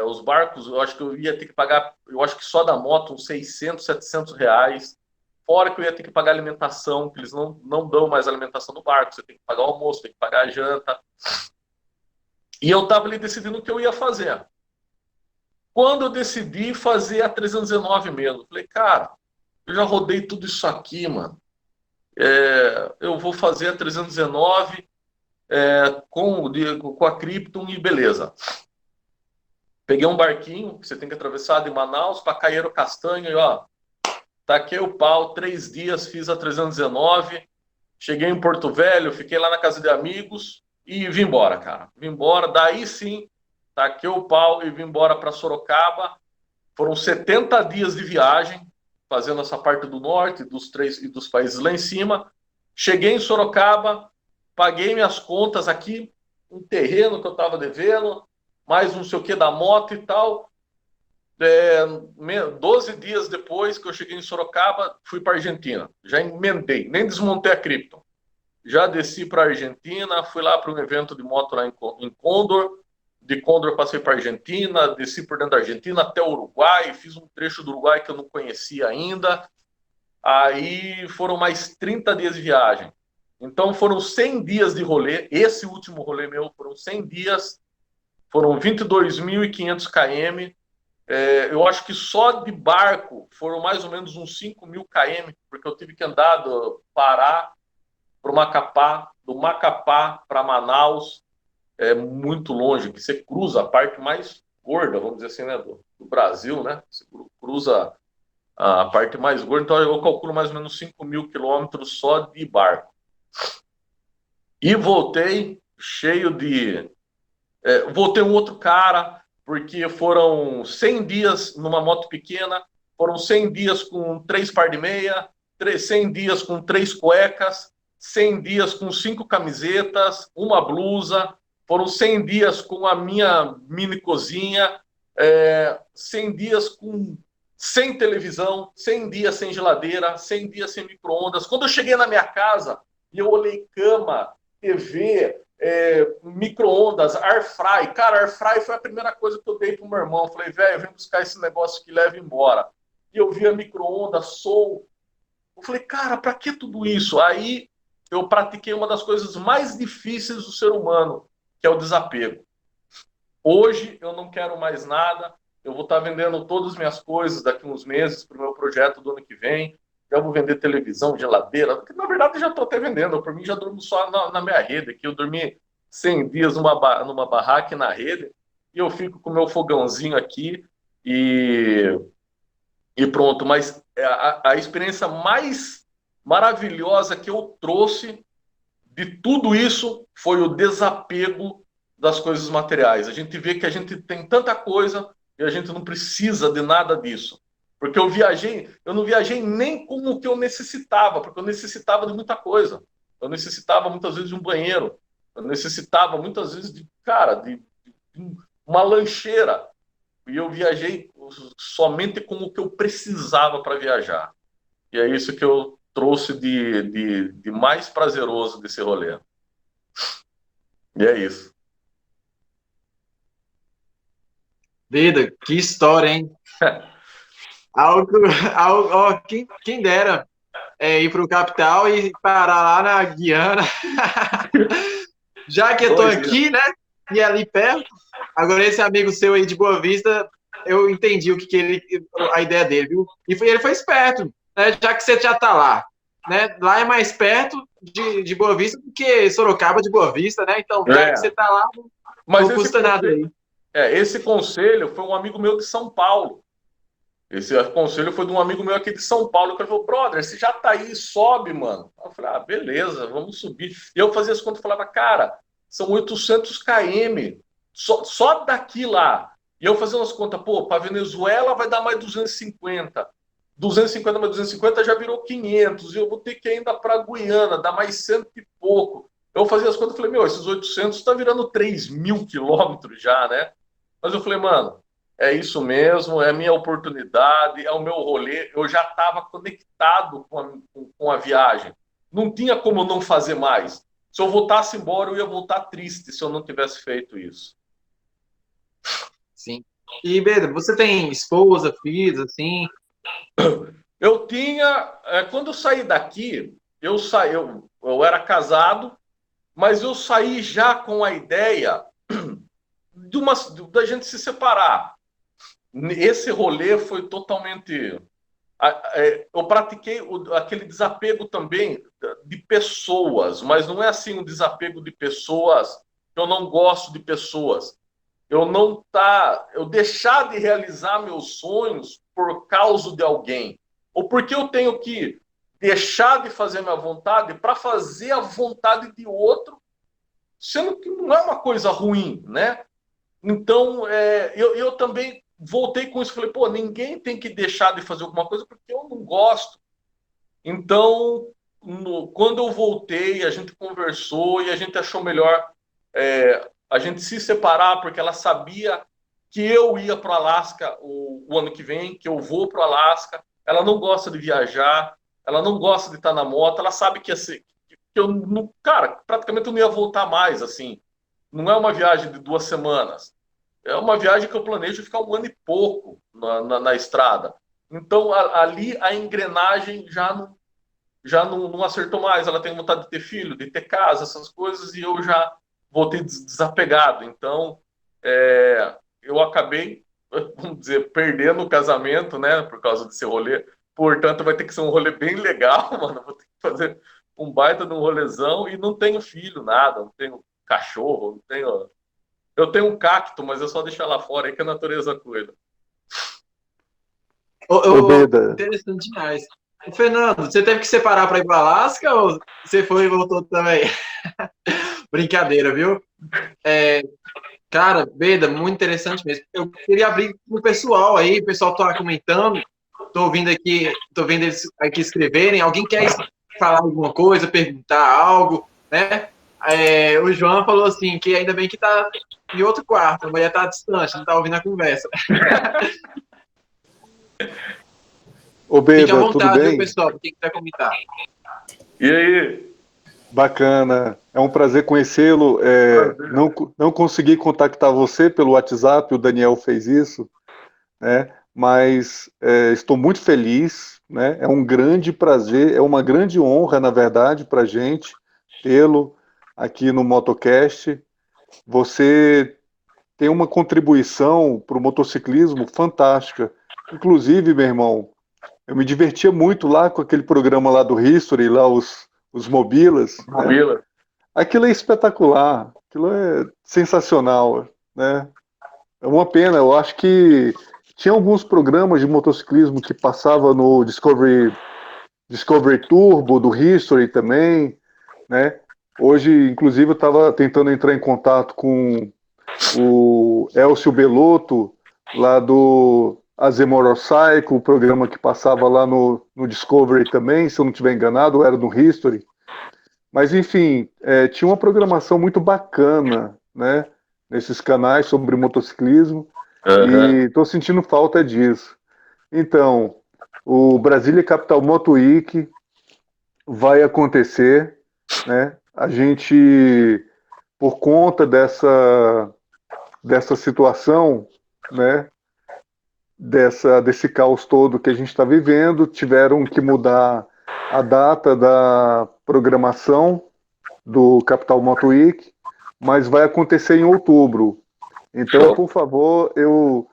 Os barcos, eu acho que eu ia ter que pagar, eu acho que só da moto, uns 600, 700 reais. Fora que eu ia ter que pagar alimentação, que eles não dão mais alimentação no barco. Você tem que pagar o almoço, tem que pagar a janta. E eu estava ali decidindo o que eu ia fazer. Quando eu decidi fazer a 319 mesmo, falei: cara, eu já rodei tudo isso aqui, mano. Eu vou fazer a 319 com a Krypton e beleza. Peguei um barquinho que você tem que atravessar de Manaus para Caeiro Castanho e taquei o pau, 3 dias, fiz a 319, cheguei em Porto Velho, fiquei lá na casa de amigos e vim embora, cara. Vim embora, daí sim, taquei o pau e vim embora para Sorocaba. Foram 70 dias de viagem, fazendo essa parte do norte, dos países lá em cima. Cheguei em Sorocaba, paguei minhas contas aqui, um terreno que eu estava devendo, mais não sei o que da moto e tal. 12 dias depois que eu cheguei em Sorocaba, fui para a Argentina. Já emendei, nem desmontei a Krypton. Já desci para a Argentina, fui lá para um evento de moto lá em Cóndor. De Cóndor passei para a Argentina, desci por dentro da Argentina até o Uruguai, fiz um trecho do Uruguai que eu não conhecia ainda. Aí foram mais 30 dias de viagem. Então foram 100 dias de rolê. Esse último rolê meu foram 100 dias, foram 22.500 km. Eu acho que só de barco foram mais ou menos uns 5.000 km, porque eu tive que andar do Pará para o Macapá, do Macapá para Manaus. É muito longe, que você cruza a parte mais gorda, vamos dizer assim, né, do Brasil, né? Você cruza a parte mais gorda, então eu calculo mais ou menos 5.000 quilômetros só de barco. E voltei cheio de... voltei um outro cara, porque foram 100 dias numa moto pequena, foram 100 dias com 3 par de meia, 100 dias com 3 cuecas, 100 dias com 5 camisetas, uma blusa, foram 100 dias com a minha mini cozinha, 100 dias sem televisão, 100 dias sem geladeira, 100 dias sem micro-ondas. Quando eu cheguei na minha casa e eu olhei cama, TV, micro-ondas, air fry. Cara, air fry foi a primeira coisa que eu dei pro meu irmão. Falei, velho, vem buscar esse negócio que leva embora. E eu via micro-ondas, eu falei, cara, pra que tudo isso? Aí eu pratiquei uma das coisas mais difíceis do ser humano, que é o desapego. Hoje eu não quero mais nada. Eu vou estar vendendo todas as minhas coisas daqui a uns meses para o meu projeto do ano que vem. Já vou vender televisão, geladeira, que na verdade já estou até vendendo. Eu, por mim, já durmo só na minha rede, que eu dormi 100 dias numa barraca na rede, e eu fico com o meu fogãozinho aqui e pronto. Mas a experiência mais maravilhosa que eu trouxe de tudo isso foi o desapego das coisas materiais. A gente vê que a gente tem tanta coisa e a gente não precisa de nada disso. Porque eu não viajei nem com o que eu necessitava, porque eu necessitava de muita coisa. Eu necessitava muitas vezes de um banheiro, eu necessitava muitas vezes de uma lancheira. E eu viajei somente com o que eu precisava para viajar. E é isso que eu trouxe de mais prazeroso desse rolê. E é isso. Vida, que história, hein? Quem dera ir para o capital e parar lá na Guiana. Já que eu estou aqui, né? E ali perto. Agora, esse amigo seu aí de Boa Vista, eu entendi a ideia dele, viu? E ele foi esperto, né? Já que você já está lá, né? Lá é mais perto de Boa Vista do que Sorocaba de Boa Vista, né? Então, já que você está lá, não custa nada aí. Esse conselho foi um amigo meu de São Paulo. Esse conselho foi de um amigo meu aqui de São Paulo, que ele falou, brother, você já tá aí, sobe, mano. Eu falei, beleza, vamos subir. E eu fazia as contas e falava, cara, são 800 km, só daqui lá. E eu fazia umas contas, para Venezuela vai dar mais 250. 250 mais 250 já virou 500. E eu vou ter que ir ainda para Guiana, dá mais 100 e pouco. Eu fazia as contas e falei, esses 800 tá virando 3.000 quilômetros já, né? Mas eu falei, mano, é isso mesmo, é a minha oportunidade, é o meu rolê. Eu já estava conectado com a viagem. Não tinha como não fazer mais. Se eu voltasse embora, eu ia voltar triste se eu não tivesse feito isso. Sim. E, Pedro, você tem esposa, filhos, assim? Eu tinha... quando eu saí daqui, eu era casado, mas eu saí já com a ideia da gente se separar. Esse rolê foi totalmente... eu pratiquei aquele desapego também de pessoas, mas não é assim um desapego de pessoas, eu não gosto de pessoas. Eu deixar de realizar meus sonhos por causa de alguém, ou porque eu tenho que deixar de fazer minha vontade para fazer a vontade de outro, sendo que não é uma coisa ruim, né? Então, eu também voltei com isso, falei, ninguém tem que deixar de fazer alguma coisa porque eu não gosto. Então, quando eu voltei, a gente conversou e a gente achou melhor a gente se separar, porque ela sabia que eu ia para o Alasca o ano que vem, que eu vou para o Alasca. Ela não gosta de viajar, ela não gosta de estar na moto, ela sabe que eu não, cara, praticamente eu não ia voltar mais, assim. Não é uma viagem de 2 semanas. É uma viagem que eu planejo ficar 1 ano e pouco na estrada. Então, ali a engrenagem já não acertou mais. Ela tem vontade de ter filho, de ter casa, essas coisas, e eu já voltei desapegado. Então, eu acabei, vamos dizer, perdendo o casamento, né, por causa desse rolê. Portanto, vai ter que ser um rolê bem legal, mano. Vou ter que fazer um baita de um rolezão e não tenho filho, nada, não tenho cachorro, não tenho... Eu tenho um cacto, mas eu só deixo lá fora, aí que a natureza cuida. Beda. Interessante demais. Fernando, você teve que separar para ir para Alasca ou você foi e voltou também? Brincadeira, viu? Cara, Beda, muito interessante mesmo. Eu queria abrir para o pessoal aí, o pessoal está comentando, estou vendo eles aqui escreverem. Alguém quer falar alguma coisa, perguntar algo, né? O João falou assim, que ainda bem que está em outro quarto, a mulher está distante, não está ouvindo a conversa. Beda, fica à vontade, tudo bem? Viu, pessoal, quem quiser comentar. E aí? Bacana, é um prazer conhecê-lo. Não consegui contactar você pelo WhatsApp, o Daniel fez isso, né? Mas estou muito feliz, né? É um grande prazer, é uma grande honra, na verdade, para a gente tê-lo aqui no Motocast. Você tem uma contribuição para o motociclismo fantástica. Inclusive, meu irmão, eu me divertia muito lá com aquele programa lá do History, lá os Mobilas. Mobila. Né? Aquilo é espetacular, aquilo é sensacional, né? É uma pena, eu acho que tinha alguns programas de motociclismo que passava no Discovery Turbo, do History também, né? Hoje, inclusive, eu estava tentando entrar em contato com o Elcio Belotto, lá do Azemorocycle, o programa que passava lá no Discovery também, se eu não estiver enganado, ou era no History. Mas, enfim, tinha uma programação muito bacana, né, nesses canais sobre motociclismo, e estou sentindo falta disso. Então, o Brasília Capital Moto Week vai acontecer, né? A gente, por conta dessa situação, né, desse caos todo que a gente está vivendo, tiveram que mudar a data da programação do Capital Moto Week, mas vai acontecer em outubro. Então, por favor, eu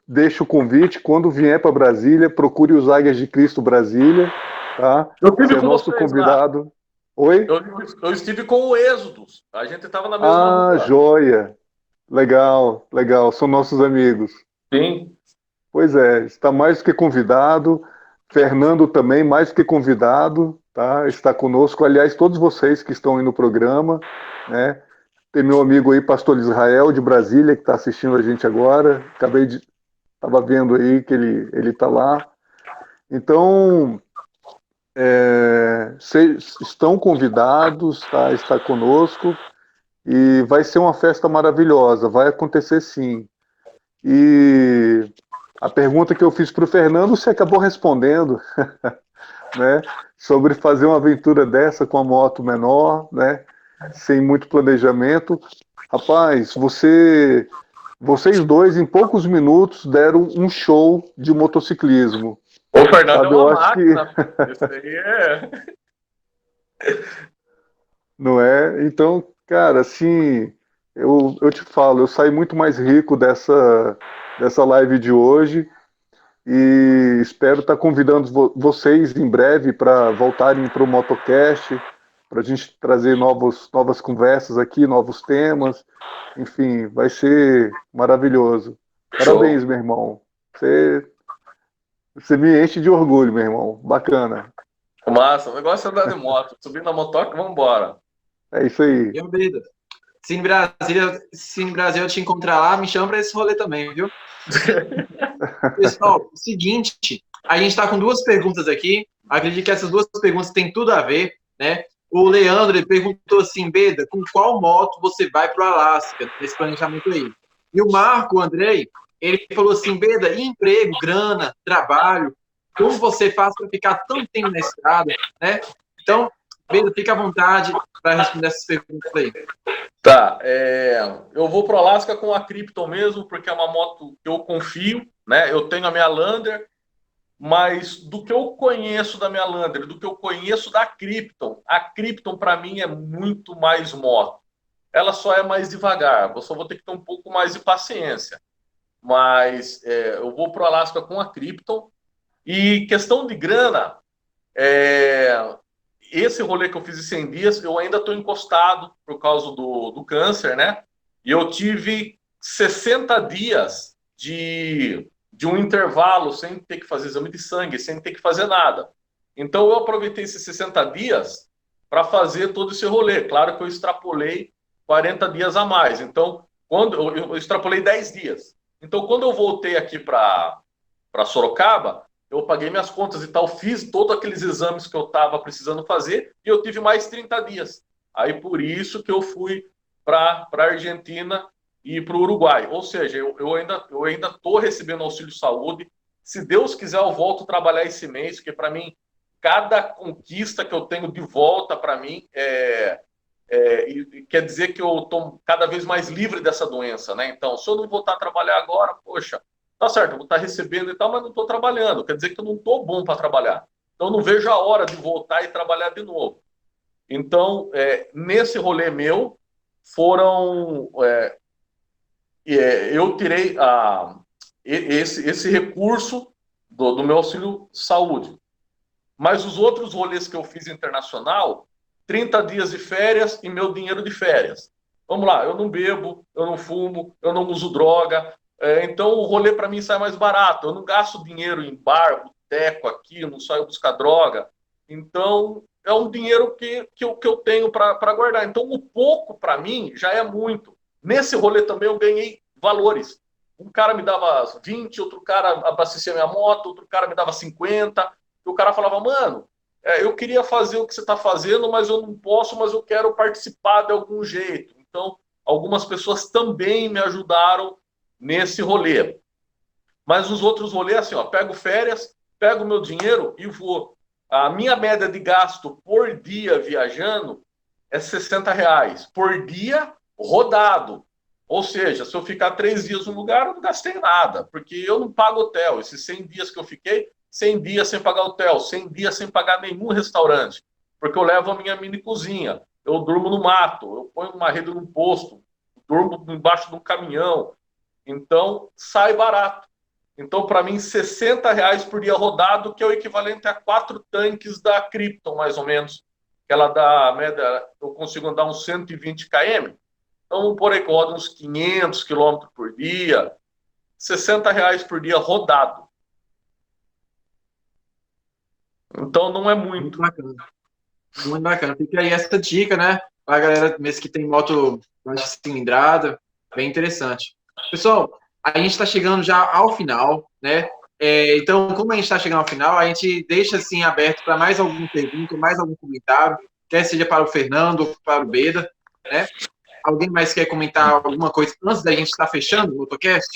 deixo o convite, quando vier para Brasília, procure os Águias de Cristo Brasília, tá? Eu tive Você é com nosso vocês convidado. lá. Oi? Eu estive com o Êxodos. A gente estava na mesma rua. Joia. Legal, legal. São nossos amigos. Sim. Pois é, está mais do que convidado. Fernando também, mais do que convidado, tá? Está conosco. Aliás, todos vocês que estão aí no programa, né? Tem meu amigo aí, Pastor Israel, de Brasília, que está assistindo a gente agora. Estava vendo aí que ele está lá. Então, vocês estão convidados, tá? Está conosco. E vai ser uma festa maravilhosa. Vai acontecer sim. E a pergunta que eu fiz para o Fernando, você acabou respondendo, né? Sobre fazer uma aventura dessa com a moto menor, né? Sem muito planejamento. Rapaz, vocês dois, em poucos minutos, deram um show de motociclismo. O Fernando Sabe, é eu uma acho máquina. Isso aí é. Não é? Então, cara, assim, eu te falo, eu saí muito mais rico dessa live de hoje. E espero estar convidando vocês em breve para voltarem para o Motocast, para a gente trazer novas conversas aqui, novos temas. Enfim, vai ser maravilhoso. Parabéns, Show. meu irmão. Você me enche de orgulho, meu irmão. Bacana. Massa. O negócio é andar de moto. Subir na motoca, vamos embora. É isso aí. E Beda, se em Brasil eu te encontrar lá, me chama para esse rolê também, viu? Pessoal, seguinte, a gente está com duas perguntas aqui. Acredito que essas duas perguntas têm tudo a ver, né? O Leandro ele perguntou assim, Beda, com qual moto você vai para o Alasca nesse planejamento aí? E o Marco, o Andrei, ele falou assim, Beda, e emprego, grana, trabalho, como você faz para ficar tanto tempo na estrada, né? Então, Beda, fica à vontade para responder essas perguntas aí. Tá, eu vou pro Alasca com a Krypton mesmo, porque é uma moto que eu confio, né? Eu tenho a minha Lander, mas do que eu conheço da minha Lander, do que eu conheço da Krypton, a Krypton para mim é muito mais moto. Ela só é mais devagar, eu só vou ter que ter um pouco mais de paciência. Mas eu vou pro Alasca com a Krypton. E questão de grana, esse rolê que eu fiz em 100 dias, eu ainda estou encostado por causa do câncer, né? E eu tive 60 dias de de um intervalo, sem ter que fazer exame de sangue, sem ter que fazer nada. Então, eu aproveitei esses 60 dias para fazer todo esse rolê. Claro que eu extrapolei 40 dias a mais. Então, quando eu extrapolei 10 dias. Então, quando eu voltei aqui para Sorocaba, eu paguei minhas contas e tal, fiz todos aqueles exames que eu estava precisando fazer e eu tive mais 30 dias. Aí, por isso que eu fui para a Argentina e para o Uruguai. Ou seja, eu ainda estou recebendo auxílio saúde. Se Deus quiser, eu volto a trabalhar esse mês, porque para mim, cada conquista que eu tenho de volta para mim quer dizer que eu estou cada vez mais livre dessa doença, né? Então, se eu não voltar a trabalhar agora, poxa, tá certo, eu vou estar recebendo e tal, mas não estou trabalhando. Quer dizer que eu não estou bom para trabalhar. Então, eu não vejo a hora de voltar e trabalhar de novo. Então, nesse rolê meu, foram... eu tirei esse recurso do meu auxílio saúde. Mas os outros rolês que eu fiz internacional, 30 dias de férias e meu dinheiro de férias. Vamos lá, eu não bebo, eu não fumo, eu não uso droga. Então o rolê para mim sai mais barato. Eu não gasto dinheiro em bar, boteco aqui, eu não saio buscar droga. Então é um dinheiro que eu tenho para guardar. Então o pouco para mim já é muito. Nesse rolê também eu ganhei valores. Um cara me dava 20, outro cara abastecia minha moto, outro cara me dava 50. O cara falava, mano, eu queria fazer o que você está fazendo, mas eu não posso, mas eu quero participar de algum jeito. Então, algumas pessoas também me ajudaram nesse rolê. Mas os outros rolês, assim, ó, pego férias, pego meu dinheiro e vou. A minha média de gasto por dia viajando é R$ 60 por dia rodado. Ou seja, se eu ficar 3 dias no lugar, eu não gastei nada, porque eu não pago hotel. Esses 100 dias que eu fiquei, 100 dias sem pagar hotel, 100 dias sem pagar nenhum restaurante, porque eu levo a minha mini cozinha, eu durmo no mato, eu ponho uma rede num posto, durmo embaixo de um caminhão, então sai barato. Então, para mim, R$ 60 por dia rodado, que é o equivalente a 4 tanques da Krypton, mais ou menos. Ela dá, média, eu consigo andar uns 120 km, então vamos por aí que eu rodo uns 500 km por dia, R$ 60 por dia rodado. Então não é muito. Muito bacana. Muito bacana. Fica aí essa dica, né? Para a galera mesmo que tem moto baixa cilindrada, bem interessante. Pessoal, a gente está chegando já ao final, né? Então, como a gente está chegando ao final, a gente deixa assim aberto para mais alguma pergunta, mais algum comentário, quer seja para o Fernando ou para o Beda, né? Alguém mais quer comentar alguma coisa antes da gente estar fechando o Motocast?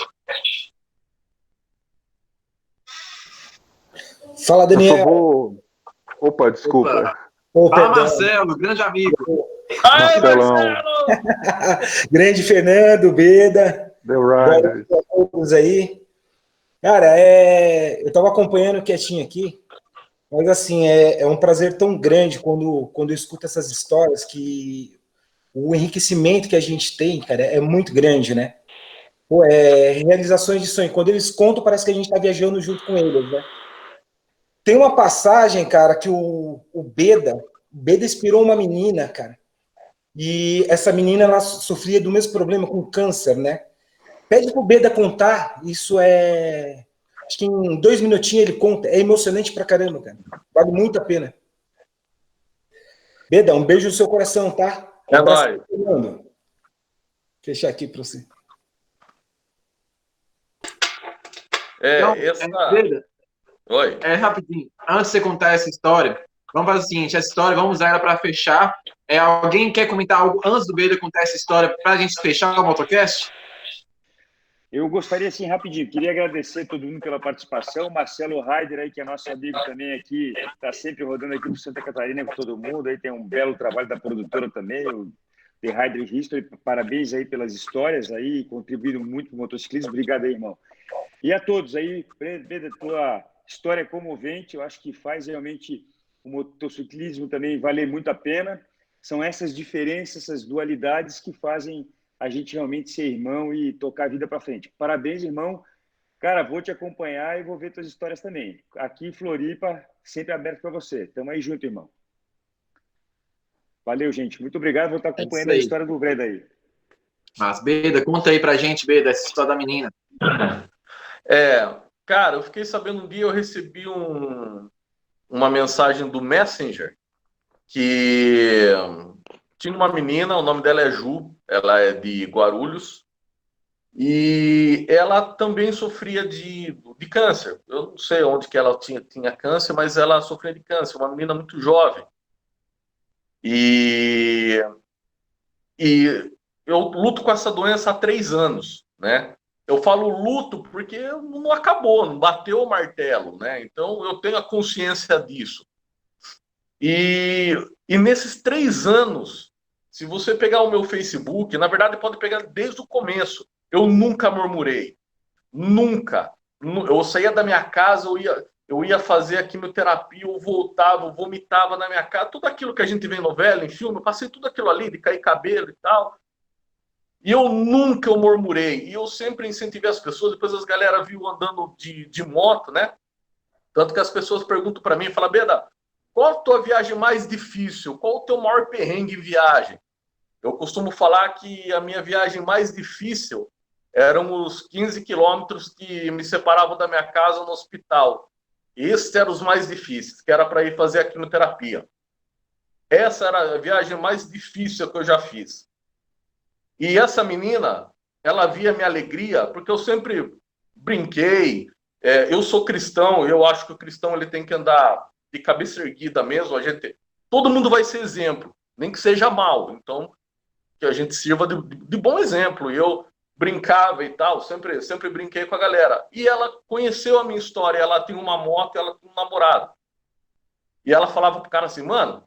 Fala, Daniel. Opa, desculpa. Fala, Marcelo, grande amigo. Ai, Marcelão. Marcelo! Grande Fernando, Beda. The Riders. Todos aí. Cara, eu estava acompanhando quietinho aqui, mas assim, é um prazer tão grande quando eu escuto essas histórias, que o enriquecimento que a gente tem, cara, é muito grande, né? Pô, realizações de sonho. Quando eles contam, parece que a gente está viajando junto com eles, né? Tem uma passagem, cara, que o Beda inspirou uma menina, cara, e essa menina, ela sofria do mesmo problema com câncer, né? Pede pro Beda contar, acho que em 2 minutinhos ele conta, é emocionante pra caramba, cara, vale muito a pena. Beda, um beijo no seu coração, tá? É nóis. Fechar aqui pra você. Beda, Oi. Rapidinho, antes de você contar essa história, vamos fazer o seguinte, essa história, vamos usar ela para fechar. Alguém quer comentar algo antes do Beda contar essa história para a gente fechar o Motocast? Eu gostaria, assim, rapidinho, queria agradecer todo mundo pela participação, Marcelo Raider aí, que é nosso amigo também aqui, está sempre rodando aqui por Santa Catarina com todo mundo, aí tem um belo trabalho da produtora também, o The Rider History, parabéns aí pelas histórias aí, contribuíram muito para o motociclismo, obrigado aí, irmão. E a todos aí, Beda, tua história comovente, eu acho que faz realmente o motociclismo também valer muito a pena. São essas diferenças, essas dualidades que fazem a gente realmente ser irmão e tocar a vida para frente. Parabéns, irmão. Cara, vou te acompanhar e vou ver tuas histórias também. Aqui em Floripa, sempre aberto para você. Tamo aí junto, irmão. Valeu, gente. Muito obrigado. Vou estar acompanhando a história do Breda aí. Mas, Beda, conta aí pra gente, Beda, essa história da menina. Cara, eu fiquei sabendo um dia, eu recebi uma mensagem do Messenger, que tinha uma menina, o nome dela é Ju, ela é de Guarulhos, e ela também sofria de câncer. Eu não sei onde que ela tinha câncer, mas ela sofria de câncer, uma menina muito jovem. E eu luto com essa doença há 3 anos, né? Eu falo luto porque não acabou, não bateu o martelo, né? Então eu tenho a consciência disso. E nesses 3 anos, se você pegar o meu Facebook, na verdade pode pegar desde o começo, eu nunca murmurei, nunca. Eu saía da minha casa, eu ia fazer a quimioterapia, eu voltava, eu vomitava na minha casa, tudo aquilo que a gente vê em novela, em filme, eu passei tudo aquilo ali, de cair cabelo e tal. E eu nunca murmurei. E eu sempre incentivei as pessoas. Depois as galera viu andando de moto, né? Tanto que as pessoas perguntam para mim, falam, Beda, qual a tua viagem mais difícil? Qual o teu maior perrengue em viagem? Eu costumo falar que a minha viagem mais difícil eram os 15 quilômetros que me separavam da minha casa no hospital. Esses eram os mais difíceis, que era para ir fazer a quimioterapia. Essa era a viagem mais difícil que eu já fiz. E essa menina, ela via minha alegria, porque eu sempre brinquei. Eu sou cristão, eu acho que o cristão ele tem que andar de cabeça erguida mesmo. Todo mundo vai ser exemplo, nem que seja mal. Então, que a gente sirva de bom exemplo. E eu brincava e tal, sempre brinquei com a galera. E ela conheceu a minha história, ela tem uma moto, ela tem um namorado. E ela falava pro cara assim, mano,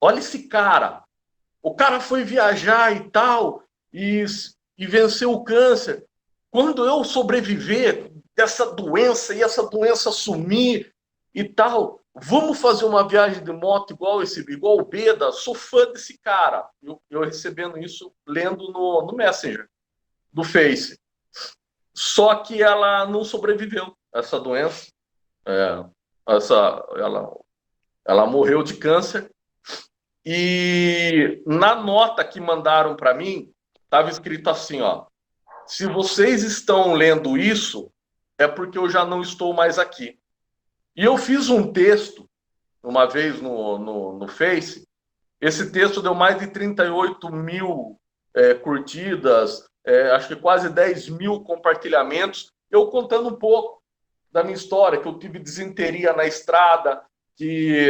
olha esse cara. O cara foi viajar e tal, e venceu o câncer. Quando eu sobreviver dessa doença e essa doença sumir e tal, vamos fazer uma viagem de moto igual o Beda. Sou fã desse cara. Eu recebendo isso, lendo no Messenger do Face. Só que ela não sobreviveu a essa doença. Ela morreu de câncer. E na nota que mandaram para mim, estava escrito assim, ó, se vocês estão lendo isso, é porque eu já não estou mais aqui. E eu fiz um texto, uma vez no Face, esse texto deu mais de 38 mil curtidas, acho que quase 10 mil compartilhamentos, eu contando um pouco da minha história, que eu tive disenteria na estrada, que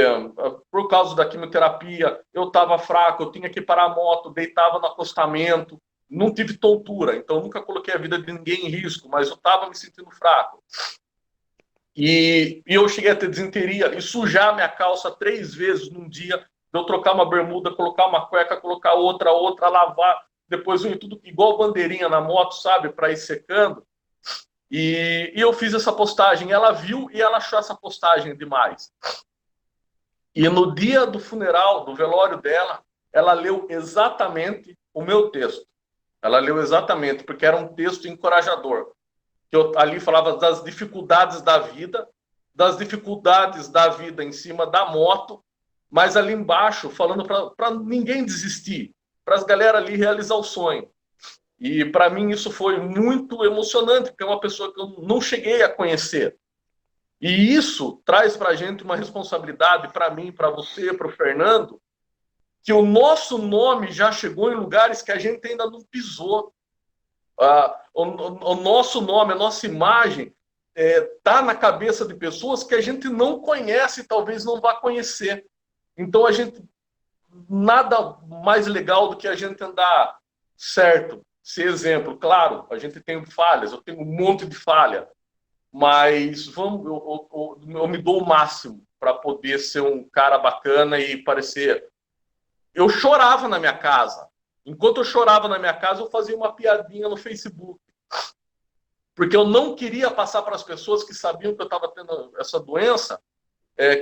por causa da quimioterapia eu estava fraco, eu tinha que parar a moto, deitava no acostamento, não tive tontura, então nunca coloquei a vida de ninguém em risco, mas eu estava me sentindo fraco. E eu cheguei a ter disenteria e sujar minha calça 3 vezes num dia, eu trocar uma bermuda, colocar uma cueca, colocar outra, lavar, depois eu ia tudo igual bandeirinha na moto, sabe, para ir secando. E eu fiz essa postagem, ela viu e ela achou essa postagem demais. E no dia do funeral, do velório dela, ela leu exatamente o meu texto. Ela leu exatamente, porque era um texto encorajador. Que eu ali falava das dificuldades da vida em cima da moto, mas ali embaixo falando para ninguém desistir, para as galera ali realizar o sonho. E para mim isso foi muito emocionante, porque é uma pessoa que eu não cheguei a conhecer. E isso traz para a gente uma responsabilidade, para mim, para você, para o Fernando, que o nosso nome já chegou em lugares que a gente ainda não pisou. O nosso nome, a nossa imagem está na cabeça de pessoas que a gente não conhece e talvez não vá conhecer. Então, nada mais legal do que a gente andar certo, ser exemplo. Claro, a gente tem falhas, eu tenho um monte de falha, mas eu me dou o máximo para poder ser um cara bacana e parecer... Eu chorava na minha casa. Enquanto eu chorava na minha casa, eu fazia uma piadinha no Facebook. Porque eu não queria passar para as pessoas que sabiam que eu estava tendo essa doença,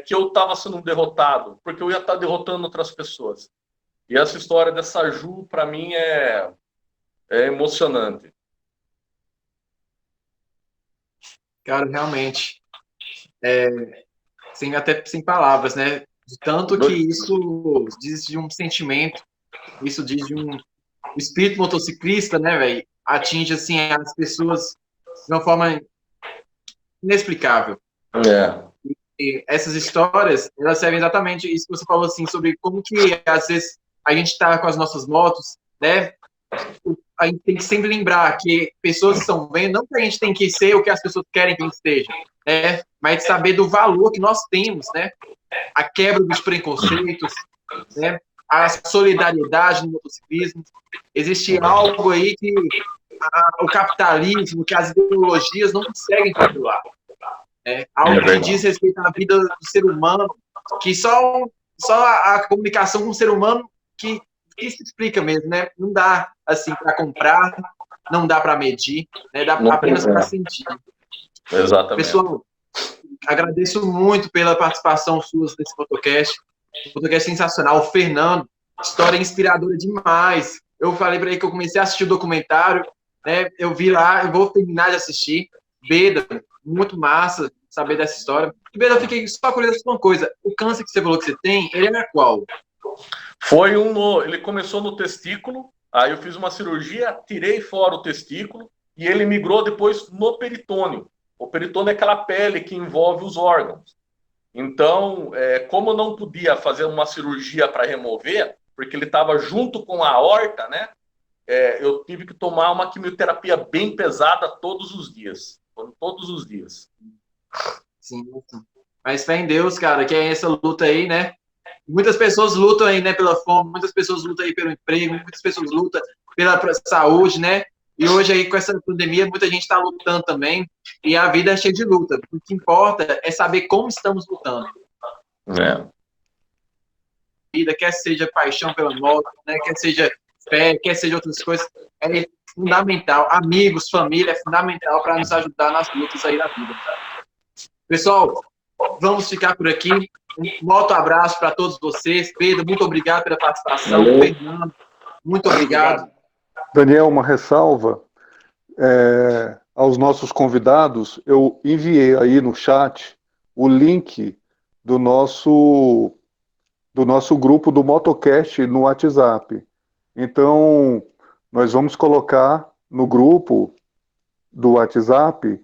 que eu estava sendo um derrotado, porque eu ia estar derrotando outras pessoas. E essa história dessa Ju, para mim, é emocionante. Cara, realmente, sem palavras, né? De tanto que isso diz de um sentimento, isso diz de um espírito motociclista, né, velho? Atinge, assim, as pessoas de uma forma inexplicável. E essas histórias, elas servem exatamente isso que você falou, assim, sobre como que, às vezes, a gente está com as nossas motos, né? A gente tem que sempre lembrar que pessoas estão vendo, não que a gente tem que ser o que as pessoas querem que a gente esteja, né? Mas saber do valor que nós temos, né? A quebra dos preconceitos, né? A solidariedade no motociclismo. Existe algo aí que o capitalismo, que as ideologias não conseguem controlar. Algo que diz respeito à vida do ser humano, que só a comunicação com o ser humano que se explica mesmo, né? Não dá assim para comprar, não dá para medir, né? Dá apenas para sentir. Exatamente. Pessoal, agradeço muito pela participação sua nesse podcast. Podcast sensacional. O Fernando, história inspiradora demais. Eu falei para ele que eu comecei a assistir o documentário, né? Eu vi lá, eu vou terminar de assistir. Beda, muito massa saber dessa história. E Beda, eu fiquei só curioso com uma coisa. O câncer que você falou que você tem, ele é qual? Ele começou no testículo, aí eu fiz uma cirurgia, tirei fora o testículo e ele migrou depois no peritônio. O peritônio é aquela pele que envolve os órgãos. Então, como eu não podia fazer uma cirurgia para remover, porque ele estava junto com a aorta, né? Eu tive que tomar uma quimioterapia bem pesada todos os dias. Todos os dias. Sim. Mas fé em Deus, cara, que é essa luta aí, né? Muitas pessoas lutam aí, né, pela fome, muitas pessoas lutam aí pelo emprego, muitas pessoas lutam pela saúde, né? E hoje aí, com essa pandemia, muita gente está lutando também, e a vida é cheia de luta. O que importa é saber como estamos lutando. Vida, quer seja paixão pela moto, né? Quer seja fé, quer seja outras coisas, é fundamental. Amigos, família, é fundamental para nos ajudar nas lutas aí da vida. Tá? Pessoal, vamos ficar por aqui. Um alto abraço para todos vocês. Pedro, muito obrigado pela participação. Fernando, muito obrigado. Daniel, uma ressalva aos nossos convidados. Eu enviei aí no chat o link do nosso grupo do Motocast no WhatsApp. Então, nós vamos colocar no grupo do WhatsApp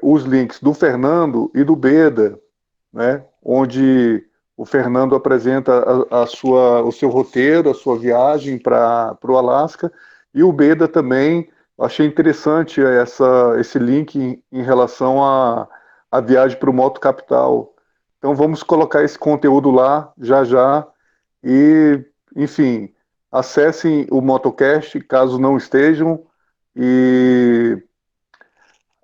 os links do Fernando e do Beda, né? Onde o Fernando apresenta o seu roteiro, a sua viagem para o Alasca, e o Beda também. Achei interessante esse link em relação à viagem para o Moto Capital. Então vamos colocar esse conteúdo lá já e, enfim, acessem o Motocast caso não estejam, e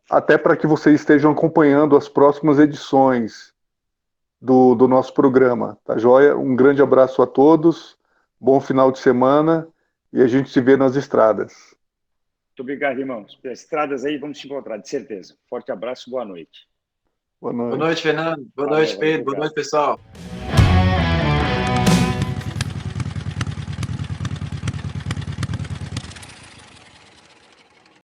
até para que vocês estejam acompanhando as próximas edições do nosso programa, tá joia? Um grande abraço a todos, bom final de semana e a gente se vê nas estradas. Muito obrigado, irmãos. Pelas estradas aí, vamos te encontrar, de certeza. Forte abraço, boa noite. Boa noite. Boa noite, Fernando. Boa noite, Pedro. Boa noite, pessoal.